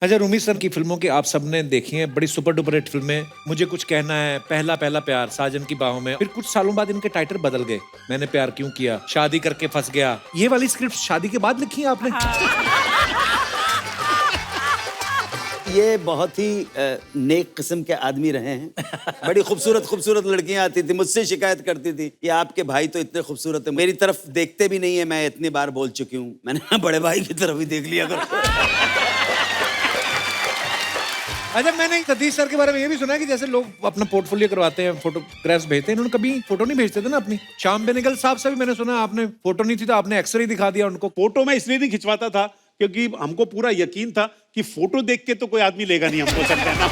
अच्छा, रूमी सर की फिल्मों की आप सबने देखी हैं, बड़ी सुपर डुपर हिट फिल्में। मुझे कुछ कहना है, पहला पहला प्यार, साजन की बाहों में। फिर कुछ सालों बाद इनके टाइटल बदल गए। मैंने प्यार क्यों किया, शादी करके फंस गया। ये वाली स्क्रिप्ट शादी के बाद लिखी है आपने? ये बहुत ही नेक किस्म के आदमी रहे हैं। बड़ी खूबसूरत खूबसूरत लड़कियां आती थी, मुझसे शिकायत करती थी कि आपके भाई तो इतने खूबसूरत है, मेरी तरफ देखते भी नहीं है। मैं इतनी बार बोल चुकी हूँ, मैंने बड़े भाई की तरफ ही देख लिया करो। अच्छा, मैंने सतीश सर के बारे में ये भी सुना है कि जैसे लोग अपना पोर्टफोलियो करवाते हैं, फोटोग्राफ्स भेजते हैं, इन्होंने कभी फोटो नहीं भेजते थे ना अपनी। श्याम बेनेगल साहब से भी मैंने सुना आपने फोटो नहीं थी तो आपने एक्सरे दिखा दिया उनको। फोटो मैं इसलिए नहीं खिंचवाता था क्योंकि हमको पूरा यकीन था कि फोटो देख के तो कोई आदमी लेगा नहीं हमको, सब कहना।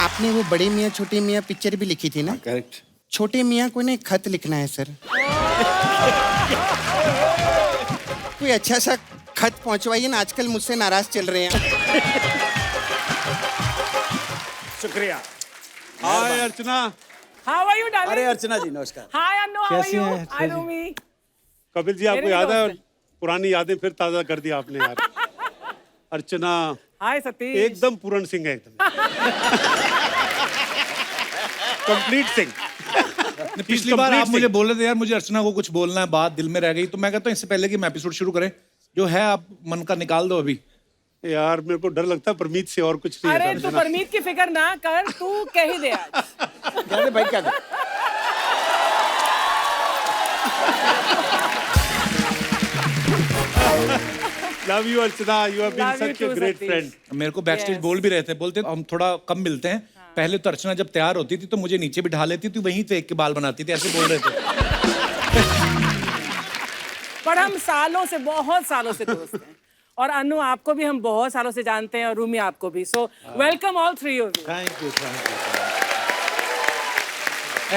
आपने वो बड़े मियाँ छोटे मियाँ पिक्चर भी लिखी थी ना? करेक्ट। छोटे मियाँ को ने खत लिखना है सर। कोई अच्छा सा खत पहुंचवाइए ना, आजकल मुझसे नाराज चल रहे हैं। शुक्रिया। हाय अर्चना। How are you, darling? अरे अर्चना जी नमस्कार। Hi, Annu. How are you? Hi, Rumi. Kapil ji, आपको मेरे याद है दोस्त हैं। पुरानी यादें फिर ताजा कर दिया आपने यार। अर्चना Hi, Satish. एकदम पूर्ण सिंह है, एकदम कंप्लीट सिंह। पिछली बार आप मुझे बोल रहे थे यार मुझे अर्चना को कुछ बोलना है, बात दिल में रह गई, तो मैं कहता हूँ इससे पहले कि हम एपिसोड शुरू करें, जो है आप मन का निकाल दो अभी। यार मेरे को डर लगता है परमीत से और कुछ नहीं है अरे तू अर्चना। परमीत की फिक्र ना कर, तू कह ही दे आज। क्या रे भाई, क्या कर? Love you Archana, you have been Love you such a too, great Satish. Friend. मेरे को बैक स्टेज Yes. बोल भी रहे थे, बोलते हम थोड़ा कम मिलते हैं। पहले तो अर्चना जब तैयार होती थी तो मुझे नीचे बिठा लेती थी, वहीं फेंक के बाल बनाती थी, ऐसे बोल रहे थे। पर हम सालों से, बहुत सालों से दोस्त हैं। और अनु, आपको भी हम बहुत सालों से जानते हैं और रूमी आपको भी। So welcome all three of you. Thank you, thank you.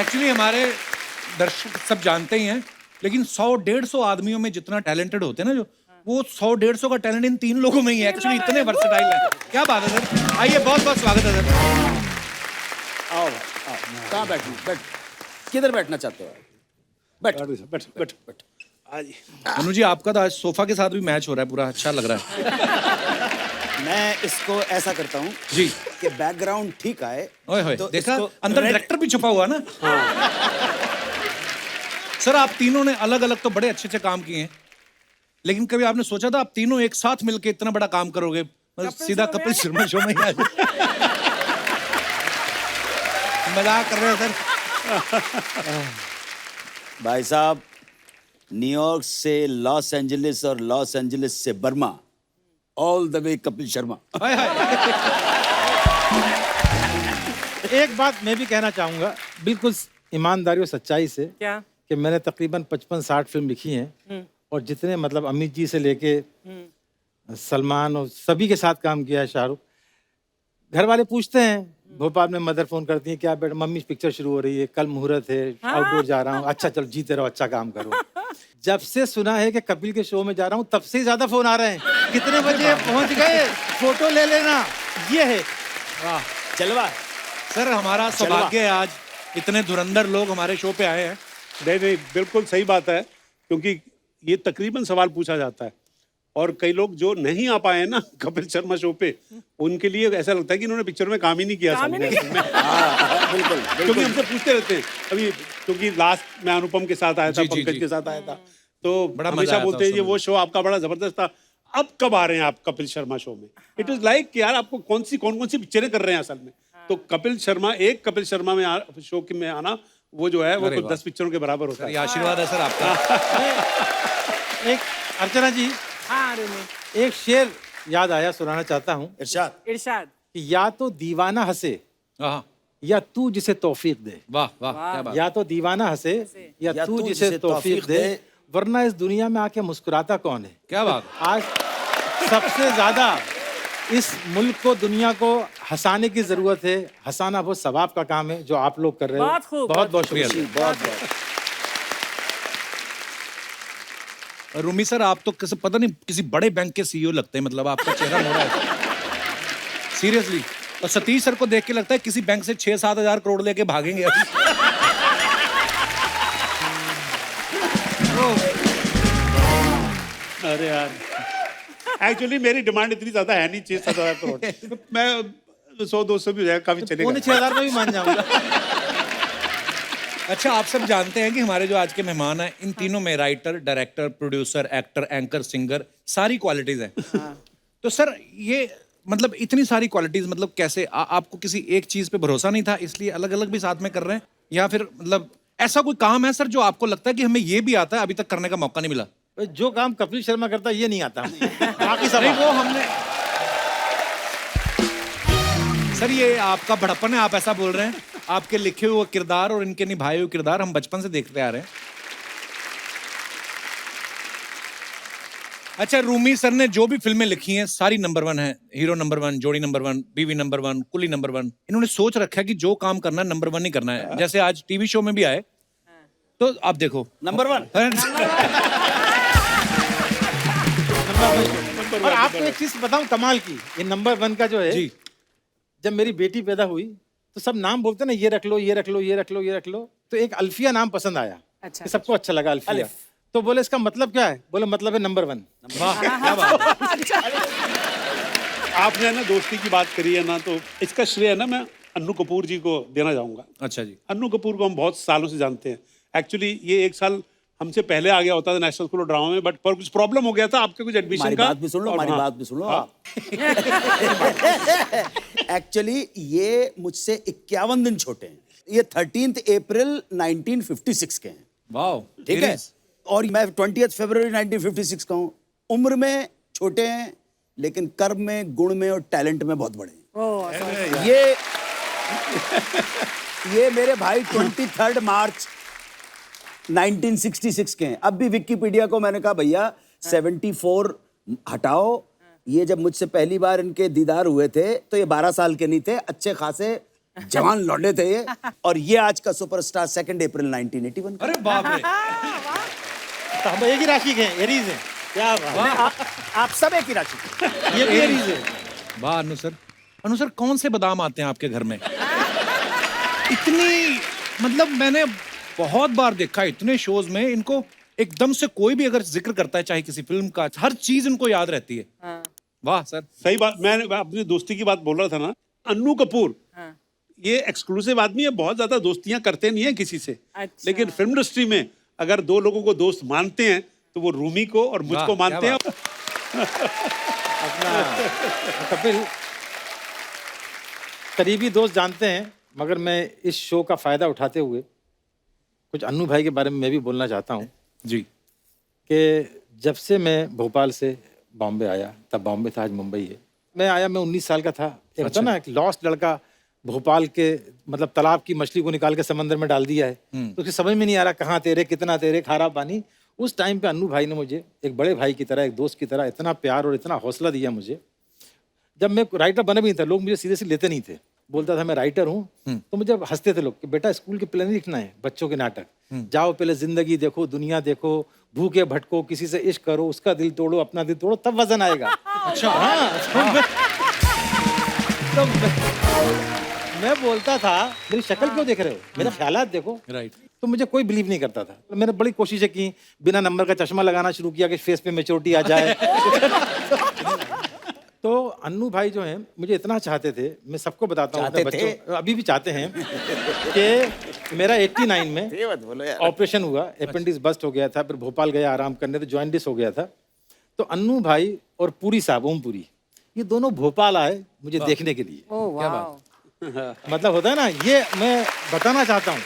Actually हमारे दर्शक सब जानते ही हैं, लेकिन 100-150 आदमियों में जितना टैलेंटेड होते हैं ना, जो वो 100-150 का टैलेंट इन 3 लोगों में ही है। एक्चुअली इतने वर्सेटाइल हैं। क्या बात है सर, आइए, बहुत बहुत स्वागत है सर। आओ आओ, कहाँ बैठना? बैठ, किधर बैठना चाहते हो? बैठ बैठ बैठ बैठ। आज अनु जी, आपका तो आज सोफा के साथ भी मैच हो रहा है, पूरा अच्छा लग रहा है। मैं इसको ऐसा करता हूँ जी, कि बैकग्राउंड ठीक आए। ओए होए, तो देखा इसको अंदर red- डायरेक्टर भी छुपा हुआ ना। सर, आप तीनों ने अलग अलग तो बड़े अच्छे अच्छे काम किए हैं, लेकिन कभी आपने सोचा था आप तीनों एक साथ मिलके इतना बड़ा काम करोगे? मतलब सीधा कपिल शर्मा शो में ही आ जाए। मजाक कर रहे हो सर? भाई साहब, न्यूयॉर्क से लॉस एंजलिस और लॉस एंजलिस से Burma, all the way Kapil Sharma. हाय हाय। एक बात मैं भी कहना चाहूंगा बिल्कुल ईमानदारी और सच्चाई से क्या? कि मैंने तकरीबन 55-60 फिल्म लिखी हैं और जितने मतलब अमित जी से लेके सलमान और सभी के साथ काम किया है, शाहरुख। घर वाले पूछते हैं, भोपाल में मदर फोन करती है, क्या बेटा मम्मी पिक्चर शुरू हो रही है, कल मुहूर्त है, आउटडोर जा रहा हूँ। अच्छा चलो जीते रहो, अच्छा काम करो। जब से सुना है कि कपिल के शो में जा रहा हूँ, तब से ही ज्यादा फोन आ रहे हैं। कितने बजे पहुंच गए, फोटो ले लेना, ये है। चलवा। सर, हमारा सौभाग्य है आज इतने धुरंधर लोग हमारे शो पे आए हैं। नहीं नहीं, बिल्कुल सही बात है, क्योंकि ये तकरीबन सवाल पूछा जाता है और कई लोग जो नहीं आ पाए हैं ना कपिल शर्मा शो पे, उनके लिए ऐसा लगता है कि इन्होंने पिक्चर में काम ही नहीं किया। काम ही नहीं सामने। बिल्कुल क्योंकि बिल्कुल। हमसे पूछते रहते हैं अभी, क्योंकि लास्ट में अनुपम के साथ आया था, जी, जी, पंकज जी। के साथ आया था, तो बड़ा मजा हमेशा आया था बोलते हैं उस ये समय। वो शो आपका बड़ा जबरदस्त था, अब कब आ रहे हैं आप कपिल शर्मा शो में? इट इज लाइक यार आपको कौन कौन सी पिक्चरें कर रहे हैं असल में। तो कपिल शर्मा में शो में आना, वो जो है वो अरे तो वाह। 10 पिक्चरों के बराबर होता ये है। आशीर्वाद है सर आपका। एक अर्चना जी, हाँ रूमी। एक शेर याद आया, सुनाना चाहता हूँ इरशाद। इरशाद। कि या तो दीवाना हंसे हाँ, या तू जिसे तौफीक दे। वाह वाह, क्या बात। या तो दीवाना हंसे या तू जिसे तौफीक दे, वरना इस दुनिया में आके मुस्कुराता कौन है? क्या बात। आज सबसे ज्यादा इस मुल्क को, दुनिया को हंसाने की जरूरत है। हंसाना वो सवाब का काम है जो आप लोग कर रहे हो। बहुत खूब, बहुत बहुत शुक्रिया। शुक्रिया। बहुत बहुत। रूमी सर, आप तो किसी पता नहीं किसी बड़े बैंक के सीईओ लगते हैं, मतलब आपका चेहरा मोड़ा है सीरियसली। और सतीश सर को देख के लगता है किसी बैंक से 6-7 हजार करोड़ लेके भागेंगे अभी। अरे यार एक्चुअली मेरी डिमांड इतनी ज्यादा है नहीं, 6-7 करोड़। मैं 100-200 भी हो जाएगा, काफी चलेगा। 6,000 में भी मान जाऊंगा। अच्छा, आप सब जानते हैं कि हमारे जो आज के मेहमान हैं, इन तीनों में writer, director, producer, actor, anchor, singer, सारी क्वालिटीज हैं। तो सर ये मतलब इतनी सारी क्वालिटीज, मतलब कैसे आपको किसी एक चीज पे भरोसा नहीं था इसलिए अलग अलग भी साथ में कर रहे हैं, या फिर मतलब ऐसा कोई काम है सर जो आपको लगता है कि हमें ये भी आता है, अभी तक करने का मौका नहीं मिला? जो काम कपिल शर्मा करता है ये नहीं आता। बाकी सब नहीं, वो हमने सर, ये आपका बड़प्पन है, आप ऐसा बोल रहे हैं। आपके लिखे हुए किरदार और इनके निभाए हुए किरदार हम बचपन से देखते आ रहे हैं। अच्छा, रूमी सर ने जो भी फिल्में लिखी हैं सारी नंबर 1 है। हीरो नंबर 1, जोड़ी नंबर 1, बीवी नंबर 1, कुली नंबर 1। इन्होंने सोच रखा है कि जो काम करना है नंबर 1 ही करना है। जैसे आज टीवी शो में भी आए तो आप देखो नंबर 1। और आपको एक चीज बताऊं कमाल की, ये नंबर 1 का जो है जी। जब मेरी बेटी पैदा हुई तो सब नाम बोलते ना, ये रख लो, ये रख लो, ये रख लो, ये रख लो। तो एक अल्फिया नाम पसंद आया। अच्छा। कि सबको अच्छा लगा अल्फिया। तो बोले इसका मतलब क्या है? बोले मतलब है नंबर 1। वाह, क्या बात है। आपने ना दोस्ती की बात करी है ना, तो इसका श्रेय ना मैं अन्नू कपूर जी को देना चाहूंगा। अच्छा जी। अन्नू कपूर को हम बहुत सालों से जानते हैं। एक्चुअली ये 1 साल हमसे पहले आ गया होता था नेशनल स्कूल ऑफ ड्रामा में, बट पर कुछ प्रॉब्लम हो गया था आपके कुछ एडमिशन हमारी का। बात भी सुन लो, और हमारी हाँ, बात भी सुन लो हाँ। आप। एक्चुअली ये मुझसे 51 दिन छोटे हैं। ये 13 अप्रैल 1956 के हैं। वाह, ठीक है। और मैं 20 फरवरी 1956 का हूँ। उम्र में छोटे हैं लेकिन कर्म में, गुण में और टैलेंट में बहुत बड़े हैं। ओह, sorry। ये मेरे भाई 23 मार्च 1966 के हैं। अब भी विकिपीडिया को मैंने कहा भैया 74 हटाओ। ये जब मुझसे पहली बार इनके दीदार हुए थे तो ये 12 साल के नहीं थे, अच्छे खासे जवान लौंडे थे ये। और ये आज का सुपरस्टार 2 अप्रैल 1981 का। अरे बाप रे। तो हम एक ही राशि के हैं, एरीज हैं। क्या बात। आप सब एक ही राशि के। ये भी एरीज है। वाह अनु सर। अनु सर, कौन से बादाम आते हैं आपके घर में? इतनी, मतलब मैंने बहुत बार देखा इतने शोज में इनको, एकदम से कोई भी अगर जिक्र करता है चाहे किसी फिल्म का, हर चीज इनको याद रहती है। हाँ। वाह सर। सही बात। मैं अपनी दोस्ती की बात बोल रहा था ना, अन्नू कपूर हाँ। ये एक्सक्लूसिव आदमी है, बहुत ज्यादा दोस्तियां करते नहीं है किसी से। अच्छा। लेकिन फिल्म इंडस्ट्री में अगर 2 लोगों को दोस्त मानते हैं तो वो रूमी को और मुझको वाह, मानते क्या हैं। अपना कपिल करीबी दोस्त जानते हैं, मगर मैं इस शो का फायदा उठाते हुए कुछ अन्नू भाई के बारे में मैं भी बोलना चाहता हूँ जी। कि जब से मैं भोपाल से बॉम्बे आया, तब बॉम्बे था, आज मुंबई है। मैं आया, मैं 19 साल का था। एक होता ना, एक लॉस्ट लड़का भोपाल के मतलब तालाब की मछली को निकाल के समंदर में डाल दिया है, तो उसकी समझ में नहीं आ रहा कहाँ तेरे, कितना तेरे, खारा पानी। उस टाइम पे अन्नू भाई ने मुझे एक बड़े भाई की तरह, एक दोस्त की तरह इतना प्यार और इतना हौसला दिया मुझे। जब मैं राइटर बना भी नहीं था, लोग मुझे सीरियसली लेते नहीं थे। बोलता था मैं राइटर हूँ, तो मुझे हंसते थे लोग कि बेटा स्कूल के प्ले नहीं लिखना है, बच्चों के नाटक। जाओ पहले जिंदगी देखो, दुनिया देखो, भूखे भटको, किसी से इश्क करो, उसका दिल तोड़ो, अपना दिल तोड़ो, तब वजन आएगा। अच्छा। हाँ। तो मैं बोलता था मेरी शक्ल क्यों देख रहे हो, मेरे ख्यालात देखो। राइट। तो मुझे कोई बिलीव नहीं करता था। मैंने बड़ी कोशिशें की, बिना नंबर का चश्मा लगाना शुरू किया कि फेस पे मैच्योरिटी आ जाए। तो अन्नू भाई जो हैं मुझे इतना चाहते थे, मैं सबको बताता हूँ अपने बच्चों, अभी भी चाहते हैं कि मेरा 89 में ऑपरेशन हुआ, अपेंडिक्स बस्ट हो गया था, फिर भोपाल गया आराम करने, तो जॉइंटिस हो गया था। तो अन्नू भाई और पुरी साहब, ओम पुरी, ये दोनों भोपाल आए मुझे देखने के लिए। ओह, वाह। मतलब होता है ना, ये मैं बताना चाहता हूँ।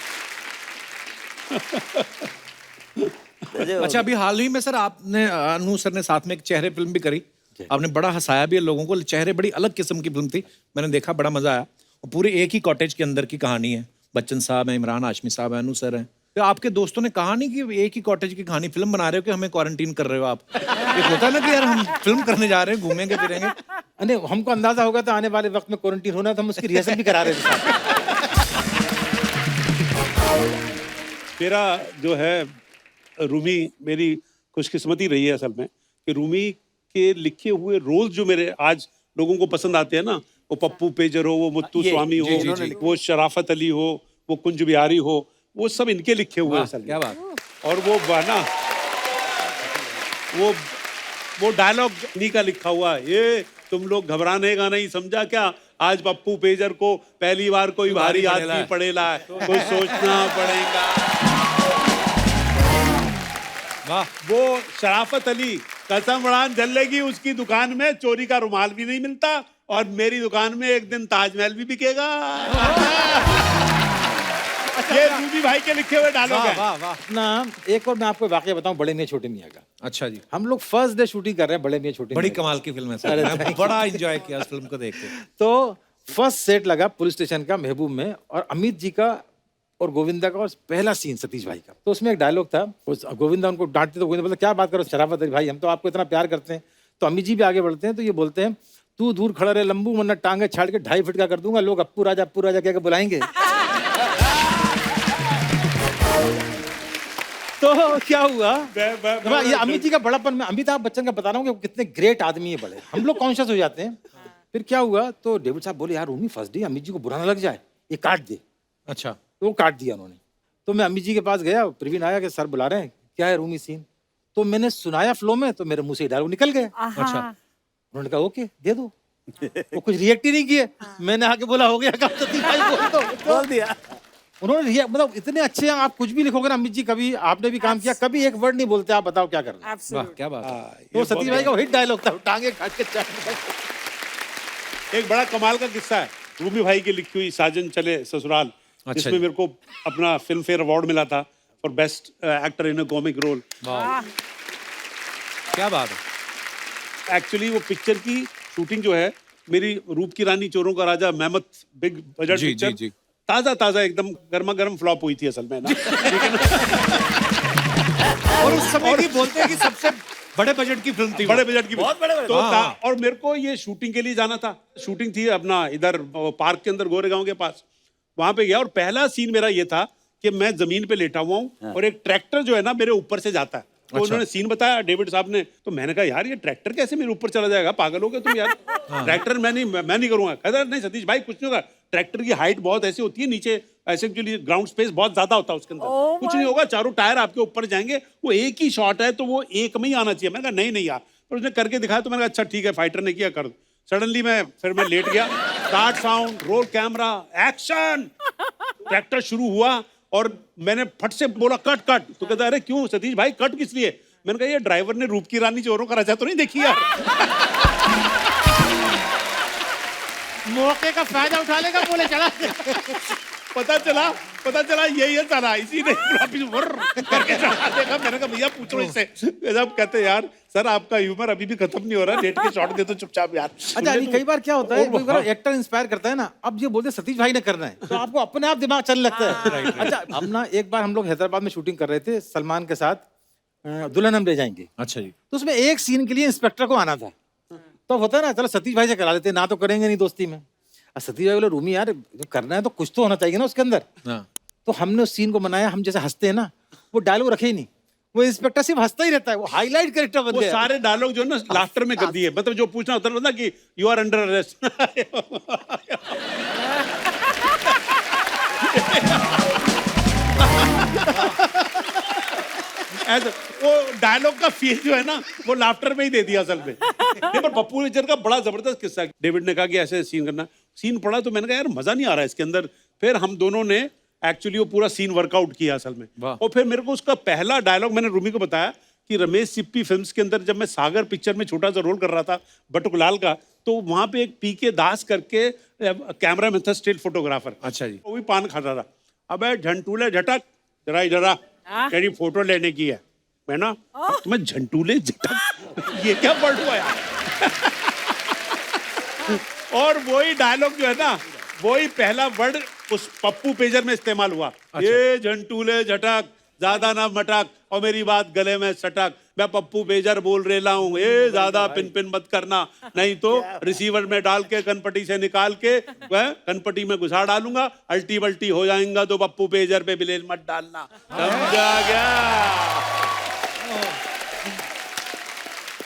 अच्छा, अभी हाल ही में सर आपने, अनु सर ने साथ में एक चेहरे फिल्म भी करी, आपने बड़ा हंसाया भी है लोगों को। चेहरे बड़ी अलग किस्म की फिल्म थी, मैंने देखा, बड़ा मजा आया। और पूरे एक ही कॉटेज के अंदर की कहानी है। बच्चन साहब हैं, इमरान हाशमी साहब हैं, अनु सर हैं। तो आपके दोस्तों ने कहा नहीं कि एक ही कॉटेज की कहानी फिल्म बना रहे हो कि हमें क्वारंटीन कर रहे हो आप? एक होता है ना कि यार हम फिल्म करने जा रहे हैं, घूमेंगे फिरेंगे। अरे हमको अंदाजा होगा तो आने वाले वक्त में क्वारंटीन होना, तो हम उसकी रिहर्सल भी करा रहे थे। मेरा जो है रूमी, मेरी खुशकिस्मती रही है असल में कि रूमी के लिखे हुए रोल जो मेरे आज लोगों को पसंद आते हैं ना, वो पप्पू पेजर हो, वो मुत्तू स्वामी हो, वो शराफत अली हो, वो कुंज बिहारी हो, वो सब इनके लिखे हुए हैं असल में। क्या बात। और वो बना, वो वो डायलॉग नी का लिखा हुआ है, ये तुम लोग घबराने का नहीं, समझा क्या? आज पप्पू पेजर को पहली बार कोई भारी आदमी पड़ेला है, कुछ सोचना पड़ेगा। वाह। वो शराफत अली कसम उड़ान जलेगी, उसकी दुकान में चोरी का रुमाल भी नहीं मिलता और मेरी दुकान में एक दिन ताजमहल भी बिकेगा। ये रूबी भाई के लिखे हुए डायलॉग वाह है। वाह वाह। ना एक और मैं आपको वाकया बताऊं बड़े मियां छोटे मियां का। अच्छा जी, हम लोग फर्स्ट डे शूटिंग कर रहे हैं बड़े मियां छोटे बड़ी मियां का। कमाल की फिल्म है सर, मैं बड़ा एंजॉय किया इस फिल्म को देख के। तो फर्स्ट सेट लगा पुलिस स्टेशन का महबूब में, और अमित जी का और गोविंदा का और पहला सीन सतीश भाई का। तो उसमें एक डायलॉग था, गोविंदा उनको डांटते तो गोविंदा बोलते क्या बात करो शराफत अली भाई, हम तो आपको इतना प्यार करते हैं। तो अमित जी भी आगे बढ़ते हैं तो ये बोलते हैं, तू दूर खड़ा रहे लंबू, वरना टांगे छाड़ के 2.5 फीट का कर दूंगा, लोग अप्पू राजा कह के बुलाएंगे। तो क्या हुआ, ये अमित जी का बड़ापन, मैं अमिताभ बच्चन का बता रहा हूँ कि वो कितने ग्रेट आदमी है बड़े, हम लोग कॉन्शियस हो जाते हैं। फिर क्या हुआ, तो डेविड साहब बोले यार रूमी फर्स्ट डे अमित जी को बुरा ना लग जाए, ये काट दे। अच्छा, तो वो काट दिया उन्होंने। तो मैं अमित जी के पास गया, प्रवीण आया कि सर बुला रहे हैं, क्या है रूमी सीन? तो मैंने सुनाया फ्लो में, तो मेरे मुंह से डायलॉग निकल गया। अच्छा। उन्होंने कहा ओके दे दो। वो कुछ रिएक्ट ही नहीं किए। मैंने आके बोला हो गया काम, सतीश भाई बोल दो। बोल दिया। उन्होंने मतलब इतने अच्छे हैं, आप कुछ भी लिखोगे ना अमित जी, कभी आपने भी काम किया, कभी एक वर्ड नहीं बोलते, आप बताओ क्या करना। वाह क्या बात है। तो सतीश भाई का हिट डायलॉग था, टांगे काट के चाट। एक बड़ा कमाल का किस्सा है, रूमी भाई की लिखी हुई साजन चले ससुराल, अच्छा जिसमें जी। मेरे को अपना फिल्म फेयर अवार्ड मिला था for best actor in a comic role. क्या बात है। एक्चुअली वो पिक्चर की शूटिंग जो है, मेरी रूप की रानी चोरों का राजा मेहमत बिग बजट जी, पिक्चर, जी, जी। ताजा एकदम गर्मा गर्म फ्लॉप हुई थी असल में ना। और उस समय भी बोलते हैं कि सबसे बड़े बजट की फिल्म थी वो। बड़े बजट की बहुत बड़े बजट। तो हाँ। और मेरे को ये शूटिंग के लिए जाना था, शूटिंग थी अपना इधर पार्क के अंदर गोरेगांव के पास, वहां पे गया और पहला सीन मेरा ये था कि मैं जमीन पे लेटा हुआ हूँ और एक ट्रैक्टर जो है ना मेरे ऊपर से जाता है। तो उन्होंने सीन बताया डेविड साहब ने, तो मैंने कहा यार ये ट्रैक्टर कैसे मेरे ऊपर चला जाएगा, पागल हो गए तुम यार। ट्रैक्टर मैं नहीं करूंगा। कहता नहीं सतीश भाई कुछ नहीं होगा, ट्रैक्टर की हाइट बहुत ऐसी होती है, नीचे ऐसे एक्चुअली ग्राउंड स्पेस बहुत ज्यादा होता है उसके अंदर, कुछ नहीं होगा, चारों टायर आपके ऊपर जाएंगे, वो एक ही शॉट है तो वो एक में ही आना चाहिए। मैंने कहा नहीं यार, पर उसने करके दिखाया तो मैंने कहा अच्छा ठीक है, फाइटर ने किया, कर दो। सडनली मैं लेट गया, start sound, roll camera, action, tractor शुरू हुआ और मैंने फट से बोला कट। तो कहता अरे क्यों सतीश भाई कट किस लिए? मैंने कहा ये ड्राइवर ने रूप की रानी चोरों का राजा तो नहीं देखी यार। मौके का फायदा उठा लेगा, बोले चला। पता चला यही है सारा, इसी ने करके चढ़ा देखा। मैंने कहा भैया पूछो इससे। जब कहते यार सर आपका ह्यूमर अभी भी खत्म नहीं हो रहा, लेट के शॉट दे तो चुपचाप यार। अच्छा अली, कई बार क्या होता है, कोई बार एक्टर इंस्पायर करता है ना, अब ये बोलते सतीश भाई ने करना है, तो आपको अपने आप दिमाग चलने लगता है। अच्छा अब ना एक बार हम लोग हैदराबाद में शूटिंग कर रहे थे सलमान के साथ, दुल्हन हम ले जाएंगे। अच्छा जी। तो उसमें एक सीन के लिए इंस्पेक्टर को आना था, तो होता है ना चलो सतीश भाई से करा लेते, ना तो करेंगे नहीं दोस्ती में। सतीश भाई बोले रूमी यार जो करना है तो कुछ तो होना चाहिए ना उसके अंदर। हाँ। तो हमने उस सीन को बनाया, हम जैसे हंसते हैं ना, वो डायलॉग रखे ही नहीं, वो इंस्पेक्टर सिर्फ हंसता ही रहता है, वो हाईलाइट कैरेक्टर बन वो गया। सारे डायलॉग जो है ना लाफ्टर में कर दिए, मतलब जो पूछना होता है कि यू आर अंडर अरेस्ट। ऐसा वो डायलॉग का फील जो है ना वो लाफ्टर में ही दे दिया असल में। नहीं पर पप्पू नेचर का बड़ा जबरदस्त किस्सा है। डेविड ने कहा कि ऐसे सीन करना, सीन पड़ा तो मैंने कहा यार मजा नहीं आ रहा है इसके अंदर। फिर हम दोनों ने एक्चुअली वो पूरा सीन वर्कआउट किया असल में। और फिर मेरे को उसका पहला डायलॉग मैंने रूमी को बताया कि रमेश सिप्पी फिल्म्स के अंदर जब मैं सागर पिक्चर में छोटा सा रोल कर रहा था बटुकलाल का, तो वहां पे एक पीके दास करके कैमरा मैन था, स्टिल फोटोग्राफर। अच्छा जी। वो भी पान खा रहा था। अबे झंटूले झटक जरा इधर आ, तेरी फोटो लेने की है। मैं ना तुम्हें झंटूले झटक ये क्या वर्ड हुआ यार। और वही डायलॉग जो है ना वही पहला वर्ड उस पप्पू पेजर में इस्तेमाल हुआ। ये झंटूले झटक ज्यादा ना मटक और मेरी बात गले में सटक, मैं पप्पू पेजर बोल रेला हूँ, ये ज्यादा पिन पिन मत करना, नहीं तो रिसीवर में डाल के कनपटी से निकाल के वह कनपटी में घुसा डालूंगा, अल्टी बल्टी हो जाएगा तो पप्पू पेजर पे ब्लेड मत डालना, समझा गया।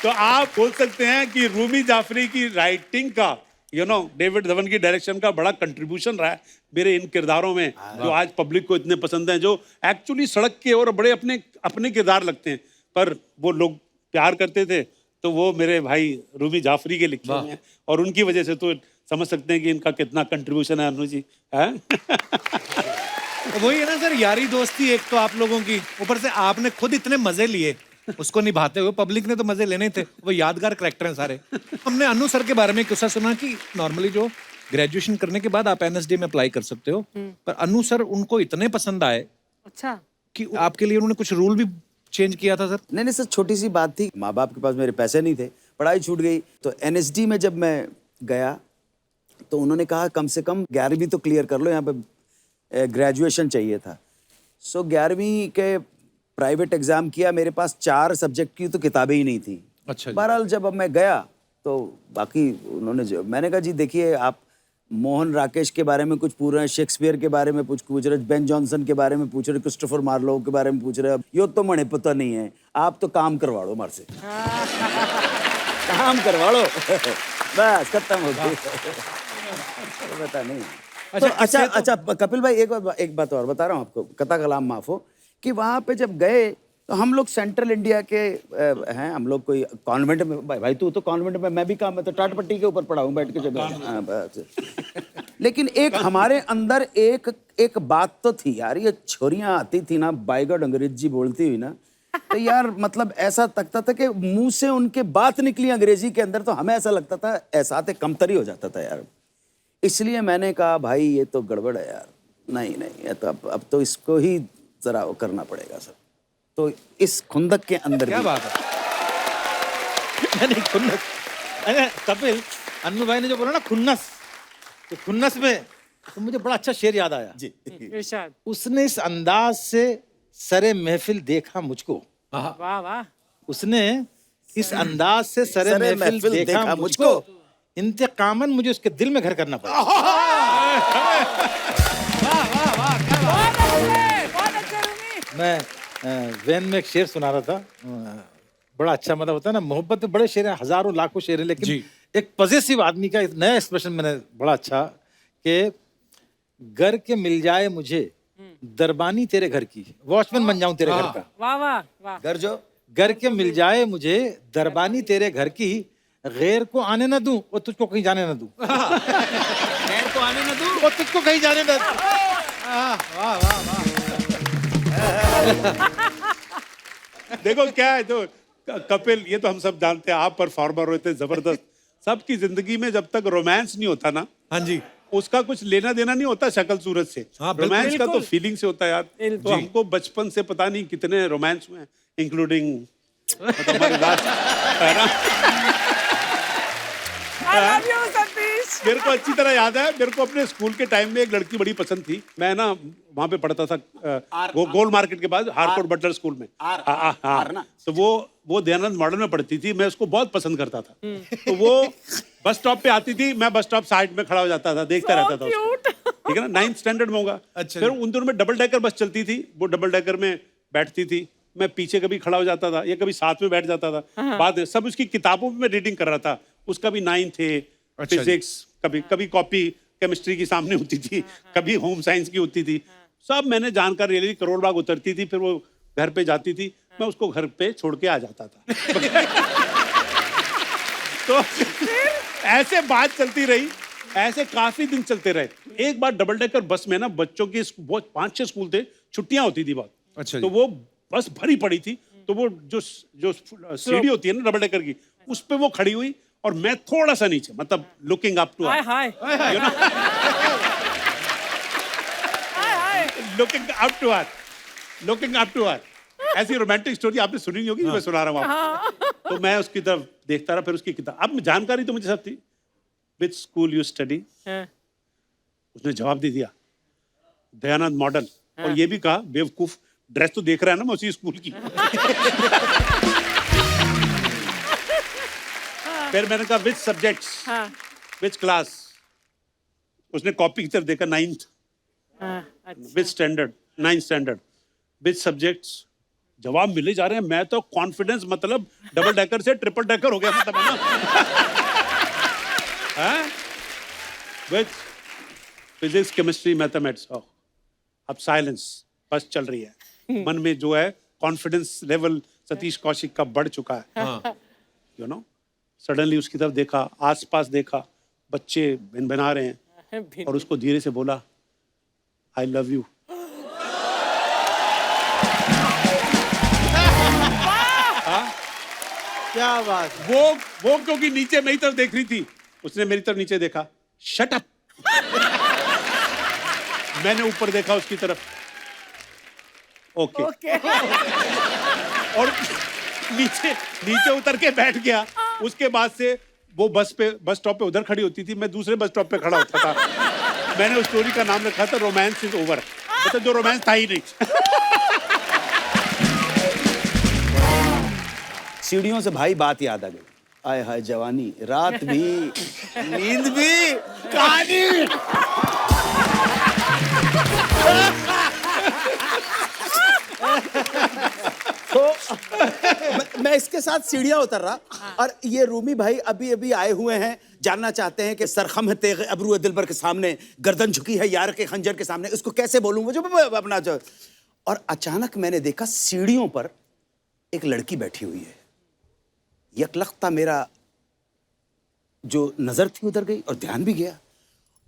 तो आप बोल सकते हैं कि रूमी जाफरी की राइटिंग का डेविड धवन की डायरेक्शन का बड़ा कंट्रीब्यूशन रहा है मेरे इन किरदारों में, जो आज पब्लिक को इतने पसंद हैं, जो एक्चुअली सड़क के और बड़े अपने अपने किरदार लगते हैं, पर वो लोग प्यार करते थे तो वो मेरे भाई रूमी जाफरी के लिखे हुए हैं और उनकी वजह से तो समझ सकते हैं कि इनका कितना कंट्रीब्यूशन है अनु जी है। वही है ना सर, यारी दोस्ती एक तो आप लोगों की, ऊपर से आपने खुद इतने मजे लिए उसको निभाते हुए, पब्लिक ने तो मजे लेने थे, वो यादगार कैरेक्टर हैं सारे। हमने अनु सर के बारे में किस्सा सुना कि नॉर्मली जो ग्रेजुएशन करने के बाद आप एनएसडी में अप्लाई कर सकते हो, पर अनु सर उनको इतने पसंद आए अच्छा कि आपके लिए उन्होंने कुछ रूल भी चेंज किया था सर। नहीं सर, छोटी सी बात थी, माँ बाप के पास मेरे पैसे नहीं थे, पढ़ाई छूट गई, तो एनएसडी में जब मैं गया तो उन्होंने कहा कम से कम 11वीं तो क्लियर कर लो, यहाँ पे ग्रेजुएशन चाहिए था। सो 11वीं के प्राइवेट एग्जाम किया, मेरे पास 4 सब्जेक्ट की तो किताबें ही नहीं थी। अच्छा जी। बहरहाल जब अब मैं गया तो बाकी उन्होंने मैंने कहा जी देखिए, आप मोहन राकेश के बारे में कुछ पूछ रहे हैं, शेक्सपियर के बारे में कुछ पूछ रहे, बेन जॉनसन के बारे में पूछ रहे, क्रिस्टोफर मार्लो के बारे में पूछ रहे, अब यो तो मने पता नहीं है, आप तो काम करवा लो हमारे से। काम करवा लो बस खत्म हो गई। तो पता नहीं। तो अच्छा कपिल भाई, एक बात और बता रहा हूँ आपको, कथा कलाम माफ हो, कि वहाँ पे जब गए तो हम लोग सेंट्रल इंडिया के हैं, हम लोग कोई कॉन्वेंट में, भाई तू तो कॉन्वेंट में, मैं भी काम में तो टाटपट्टी के ऊपर पढ़ा हूँ बैठ के जगह। लेकिन एक हमारे अंदर एक बात तो थी यार, ये छोरियां आती थी ना बायगड अंग्रेजी बोलती हुई ना, तो यार मतलब ऐसा लगता था कि मुंह से उनके बात निकली अंग्रेजी के अंदर, तो हमें ऐसा लगता था एहसास कमतरी हो जाता था यार। इसलिए मैंने कहा भाई ये तो गड़बड़ है यार, नहीं ये तो अब तो इसको ही जरा वो करना पड़ेगा सर। तो इस खुंदक के अंदर क्या बात है। नहीं खुन्नस, अरे कपिल, अन्नू भाई ने जो बोला ना खुन्नस, तो खुन्नस में तो मुझे बड़ा अच्छा शेर याद आया जी। इरशाद। उसने इस अंदाज से सरे महफिल देखा मुझको, वाह वाह। उसने इस अंदाज से सरे महफिल देखा मुझको, इंतकामन मुझे उसके दिल में घर करना पड़ा। बहुत अच्छे रूमी। मैं वैन में एक शेर सुना रहा था, बड़ा अच्छा मतलब होता है ना, मोहब्बत में बड़े शेर हैं, हजारों लाखों शेर हैं, लेकिन एक पॉजिटिव आदमी का एक नया एक्सप्रेशन मैंने बड़ा अच्छा, कि घर के मिल जाए मुझे दरबानी तेरे घर की, वॉचमैन बन जाऊं तेरे घर का। वाह वाह वाह। घर के मिल जाए मुझे दरबानी तेरे घर की, गैर को आने ना दूं और तुझको कहीं जाने ना दूं। गैर को आने ना दूं और तुझको कहीं जाने ना दूं। वाह वाह वाह। देखो क्या है, तो कपिल ये तो हम सब जानते हैं, आप परफॉर्मर होते जबरदस्त, सबकी जिंदगी में जब तक रोमांस नहीं होता ना, हाँ जी, उसका कुछ लेना देना नहीं होता शक्ल सूरत से। हाँ, बिल्कुल, रोमांस का तो बिल्कुल। फीलिंग से होता है यार। तो हमको बचपन से पता नहीं कितने रोमांस हुए हैं, इंक्लूडिंग हमारे लास्ट, है ना। I love you, Satish. मेरे को अच्छी तरह याद है, मेरे को अपने स्कूल के टाइम में एक लड़की बड़ी पसंद थी। मैं ना वहाँ पे पढ़ता था गोल्ड मार्केट के बाद हारकोट बटलर स्कूल में। हाँ, तो वो दयानंद मॉडल में पढ़ती थी, मैं उसको बहुत पसंद करता था। तो वो बस स्टॉप पे आती थी, मैं बस स्टॉप साइड में खड़ा हो जाता था, देखता रहता था उसको। ठीक है ना, 9th स्टैंडर्ड में होगा। अच्छा। फिर उन दिनों में डबल डेकर बस चलती थी, वो डबल डेकर में बैठती थी, मैं पीछे कभी खड़ा हो जाता था या कभी साथ में बैठ जाता था। बाद में सब उसकी किताबों में मैं रीडिंग कर रहा था, उसका भी 9 थे, फिजिक्स, कभी कॉपी केमिस्ट्री की सामने होती थी, कभी होम साइंस की होती थी, सब मैंने जानकारी ले ली। करोल बाग उतरती थी, फिर वो घर पे जाती थी, मैं उसको घर पे छोड़ के आ जाता था। तो ऐसे बात चलती रही, ऐसे काफी दिन चलते रहे। एक बार डबल डेकर बस में ना, बच्चों के 5-6 स्कूल थे, छुट्टियां होती थी बहुत। अच्छा जी। तो वो बस भरी पड़ी थी, तो वो जो सीढ़ी होती है ना डबल डेकर की, उस पे वो खड़ी हुई और मैं थोड़ा सा नीचे, मतलब looking up to hi hi looking up to her. ऐसी रोमांटिक स्टोरी आपने सुनी नहीं होगी, मैं सुना रहा हूँ आपको। तो मैं उसकी तरफ देखता रहा, फिर उसकी किताब, अब जानकारी तो मुझे सब थी। विच स्कूल यू स्टडी, उसने जवाब दे दिया दयानंद मॉडल, और ये भी कहा बेवकूफ, ड्रेस तो देख रहा है ना मैं उसी स्कूल की। फिर मैंने कहा विच सब्जेक्ट्स, विच क्लास, उसने कॉपी की तरफ देखा 9th, विच स्टैंडर्ड, 9th स्टैंडर्ड, विच सब्जेक्ट्स, जवाब मिले जा रहे हैं। मैं तो कॉन्फिडेंस, मतलब डबल डेकर से ट्रिपल डेकर हो गया, मतलब है ना। विच फिजिक्स, केमिस्ट्री, मैथमेटिक्स। अब साइलेंस, बस चल रही है। मन में जो है कॉन्फिडेंस लेवल सतीश कौशिक का बढ़ चुका है। यू नो सडनली उसकी तरफ देखा, आसपास देखा, बच्चे भिनभिना रहे हैं और उसको धीरे से बोला आई लव यू। क्या बात। वो क्योंकि नीचे मेरी तरफ देख रही थी, उसने मेरी तरफ नीचे देखा, शट अप। मैंने ऊपर देखा उसकी तरफ, ओके और नीचे उतर के बैठ गया। उसके बाद से वो बस स्टॉप पे उधर खड़ी होती थी, मैं दूसरे बस स्टॉप पे खड़ा होता था। मैंने उस स्टोरी का नाम रखा था रोमांस इज ओवर, मतलब जो रोमांस था ही नहीं। सीढ़ियों से भाई बात याद आ गई। आय हाय जवानी, रात भी, नींद भी, कहानी। तो मैं इसके साथ सीढ़ियां उतर रहा और ये रूमी भाई अभी अभी आए हुए हैं, जानना चाहते हैं कि सरखम है तेग अबरू दिलबर के सामने, गर्दन झुकी है यार के खंजर के सामने, इसको कैसे बोलूं मुझे अपना जो। और अचानक मैंने देखा सीढ़ियों पर एक लड़की बैठी हुई है। यकलख्ता मेरा जो नजर थी उधर गई और ध्यान भी गया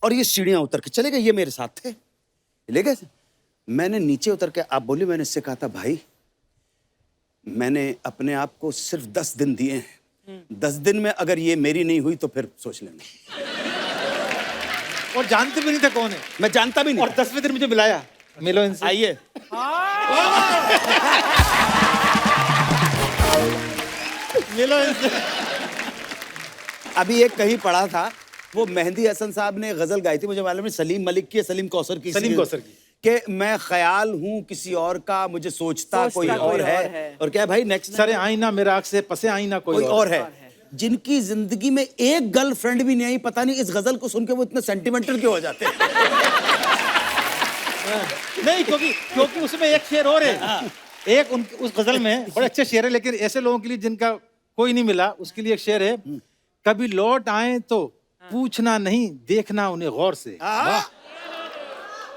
और ये सीढ़ियां उतर के चले गए। ये मेरे साथ थे, ले गए। मैंने नीचे उतर के, आप बोली, मैंने इससे कहा था भाई मैंने अपने आप को सिर्फ 10 दिन दिए हैं, 10 दिन में अगर ये मेरी नहीं हुई तो फिर सोच लेना। और जानते भी नहीं थे कौन है। मैं जानता भी नहीं। और 10वें दिन मुझे बुलाया, मिलो इनसे। आइए। मिलो इनसे। अभी एक कहीं पढ़ा था, वो मेहंदी हसन साहब ने गजल गाई थी, मुझे मालूम है सलीम मलिक की, सलीम कौसर की, सलीम कौसर की, कि मैं ख्याल हूँ किसी और का, मुझे सोचता कोई और है। और क्या भाई नेक्स्ट, सरे आईना मेरा आँख से पसे आईना कोई और है। जिनकी जिंदगी में एक गर्लफ्रेंड भी नहीं आई, पता नहीं इस गजल को सुन के वो इतने सेंटिमेंटल क्यों हो जाते हैं। नहीं, क्योंकि उसमें एक शेर और है। एक उस गजल में बड़े अच्छे शेर है, लेकिन ऐसे लोगों के लिए जिनका कोई नहीं मिला, उसके लिए एक शेर है, कभी लौट आए तो पूछना नहीं देखना उन्हें गौर से।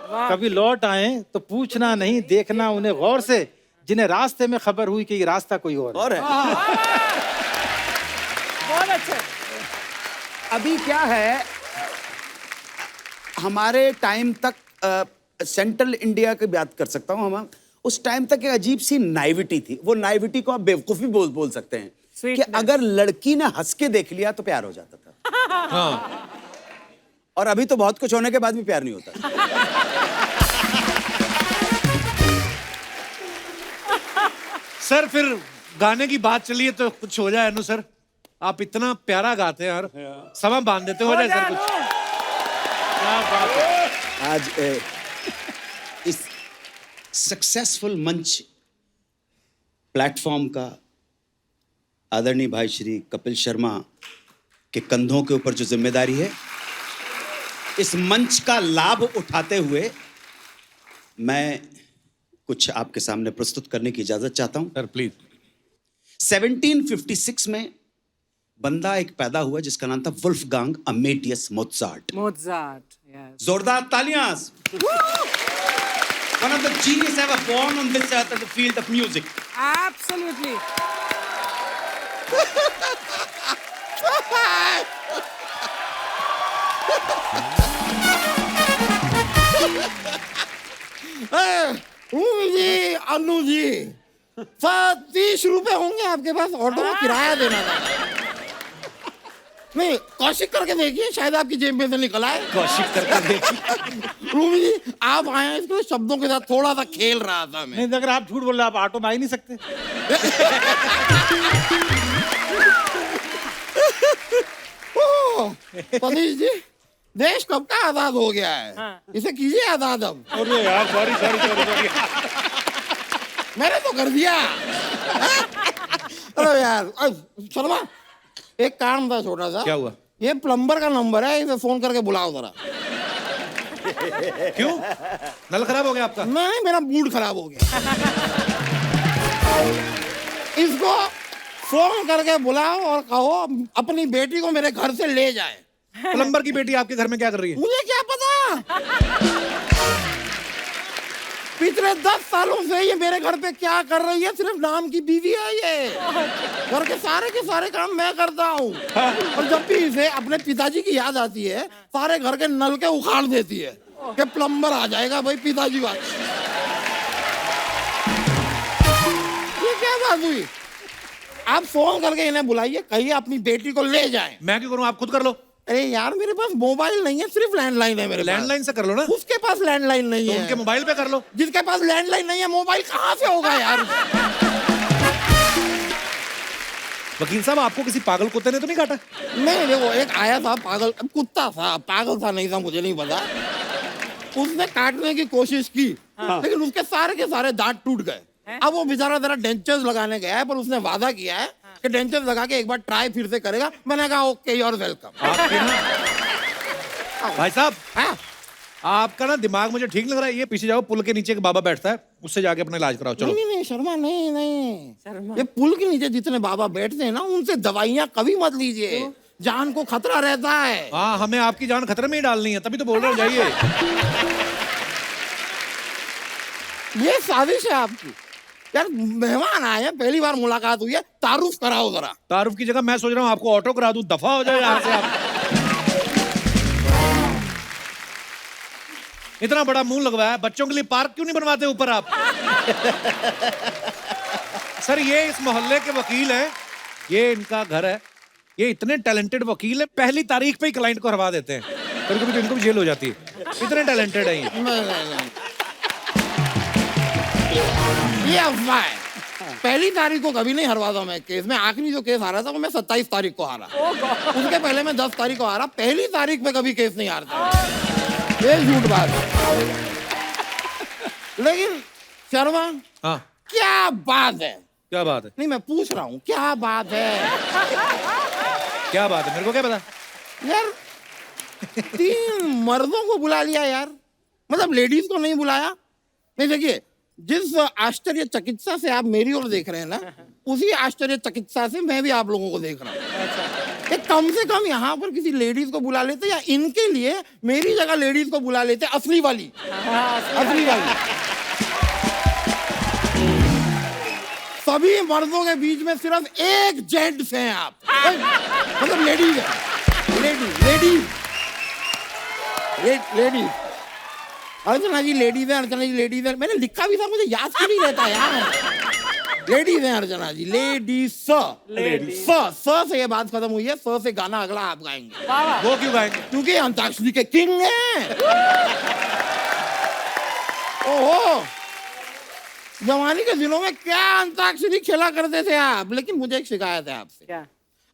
कभी लौट आए तो पूछना नहीं देखना उन्हें गौर से, जिन्हें रास्ते में खबर हुई कि ये रास्ता कोई और है। बहुत अच्छे। अभी क्या है, हमारे टाइम तक सेंट्रल इंडिया की बात कर सकता हूँ, हम उस टाइम तक एक अजीब सी नाइविटी थी। वो नाइविटी को आप बेवकूफी बोल सकते हैं कि अगर लड़की ने हंस के देख लिया तो प्यार हो जाता था। हाँ। और अभी तो बहुत कुछ होने के बाद भी प्यार नहीं होता। सर फिर गाने की बात चली है तो कुछ हो जाए। अनु सर, आप इतना प्यारा गाते हैं यार, समा बांध देते हो जाए सर कुछ। क्या बात है। आज इस सक्सेसफुल मंच प्लेटफॉर्म का आदरणीय भाई श्री कपिल शर्मा के कंधों के ऊपर जो जिम्मेदारी है, इस मंच का लाभ उठाते हुए मैं कुछ आपके सामने प्रस्तुत करने की इजाजत चाहता हूं। Sir please. 1756 में बंदा एक पैदा हुआ जिसका नाम था वुल्फगांग अमेडियस मोत्सार्ट। yes. जोरदार तालियां। One of the genius ever born on this earth in the field of music. Absolutely. जी, अनु जी, 30 रुपए होंगे आपके पास, ऑटो का किराया देना था। नहीं, कौशिक करके देखिए, शायद आपकी जेब में से निकल आए। कौशिक करके देखिए। रूमी जी, आप आए हैं, इसके शब्दों के साथ थोड़ा सा खेल रहा था मैं। नहीं, अगर आप झूठ बोल रहे, आप ऑटो में आ ही नहीं सकते। पनीश जी, देश कब का आजाद हो गया है? इसे कीजिए आजाद अब। अरे यार, सॉरी। मैंने तो कर दिया। अरे यार, शर्मा, एक काम था छोटा सा। क्या हुआ? ये प्लम्बर का नंबर है, इसे फोन करके बुलाओ जरा। क्यों? नल खराब हो गया आपका? नहीं, मेरा मूड खराब हो गया। इसको फोन करके बुलाओ और कहो अपनी बेटी को मेरे घर से ले जाए। प्लम्बर की बेटी आपके घर में क्या कर रही है? मुझे क्या पता। पिछले 10 सालों से ये मेरे घर पे क्या कर रही है, सिर्फ नाम की बीवी है ये। घर के सारे काम मैं करता हूँ। और जब भी इसे अपने पिताजी की याद आती है, सारे घर के नल के उखाड़ देती है कि प्लम्बर आ जाएगा भाई, पिताजी बात। ये क्या बात हुई? आप फोन करके इन्हें बुलाइए, कहिए अपनी बेटी को ले जाएं। मैं क्यों करूं, आप खुद कर लो। अरे यार मेरे पास मोबाइल नहीं है, सिर्फ लैंडलाइन है मेरे पास। लैंडलाइन से कर लो ना। उसके पास लैंडलाइन नहीं तो है। उनके मोबाइल पे कर लो। जिसके पास लैंडलाइन नहीं है, मोबाइल कहाँ से होगा यार? वकील साहब, आपको किसी पागल कुत्ते ने तो नहीं काटा? नहीं, देखो एक आया था पागल कुत्ता था, पागल था नहीं था मुझे नहीं पता। उसने काटने की कोशिश की, लेकिन उसके सारे के सारे दांत टूट गए। अब वो बेचारा जरा डेंचर्स लगाने गया है, पर उसने वादा किया है कि डेंचर्स लगा के एक बार ट्राई फिर से करेगा। मैंने कहा ओके, यू आर वेलकम। भाई साहब, हाँ, आपका ना दिमाग मुझे ठीक लग रहा है। ये पीछे जाओ, पुल के नीचे एक बाबा बैठता है, उससे जाके अपना इलाज कराओ। चलो। नहीं शर्मा, नहीं। ये पुल के नीचे जितने बाबा बैठते हैं ना, उनसे दवाइयाँ कभी मत लीजिए, जान को खतरा रहता है। हाँ, हमें आपकी जान खतरे में ही डालनी है, तभी तो बोल रहे हो, जाइए। ये साजिश है आपकी यार। मेहमान आए हैं, पहली बार मुलाकात हुई है, तारुफ कराओ जरा। तारुफ की जगह मैं सोच रहा हूँ आपको ऑटो करा दूं, दफा हो जाए यहाँ से आप। इतना बड़ा मुंह लगवाया है, बच्चों के लिए पार्क क्यों नहीं बनवाते ऊपर आप? सर, ये इस मोहल्ले के वकील हैं, ये इनका घर है। ये इतने टैलेंटेड वकील है, पहली तारीख पे ही क्लाइंट को हरवा देते हैं। कभी-कभी तो इनको भी जेल हो जाती है, इतने टैलेंटेड है ये। नहीं। ये अफवाह है। पहली तारीख को कभी नहीं हरवाता मैं केस में। आखिरी जो केस हारा था वो मैं 27 तारीख को हारा। उसके पहले मैं 10 तारीख को हारा। पहली तारीख पे कभी केस नहीं हारता। ये झूठ बात है। लेकिन शर्मा, हाँ, क्या बात है? क्या बात है? नहीं, मैं पूछ रहा हूँ क्या बात है? क्या बात है, मेरे को क्या पता यार? 3 मर्दों को बुला लिया यार, मतलब लेडीज को नहीं बुलाया। नहीं, देखिए, जिस आश्चर्य चिकित्सा से आप मेरी ओर देख रहे हैं ना, उसी आश्चर्य चिकित्सा से मैं भी आप लोगों को देख रहा हूँ। कम से कम यहाँ पर किसी लेडीज को बुला लेते, या इनके लिए मेरी जगह लेडीज को बुला लेते, असली वाली। असली वाली। सभी मर्दों के बीच में सिर्फ एक जेंट्स हैं आप, मतलब लेडीज है। लेडीज अर्चना जी लेडीज है, अर्चना जी लेडीज है। मैंने लिखा भी था, मुझे याद क्यों नहीं रहता यार। लेडीज है अर्चना जी, लेडीज। स से ये बात खत्म हुई है। स से गाना अगला आप गाएंगे। वो क्यों गाएंगे? क्योंकि अंताक्षरी के किंग हैं। ओहो, जवानी के दिनों में क्या अंताक्षरी खेला करते थे आप। लेकिन मुझे एक शिकायत है आपसे। क्या?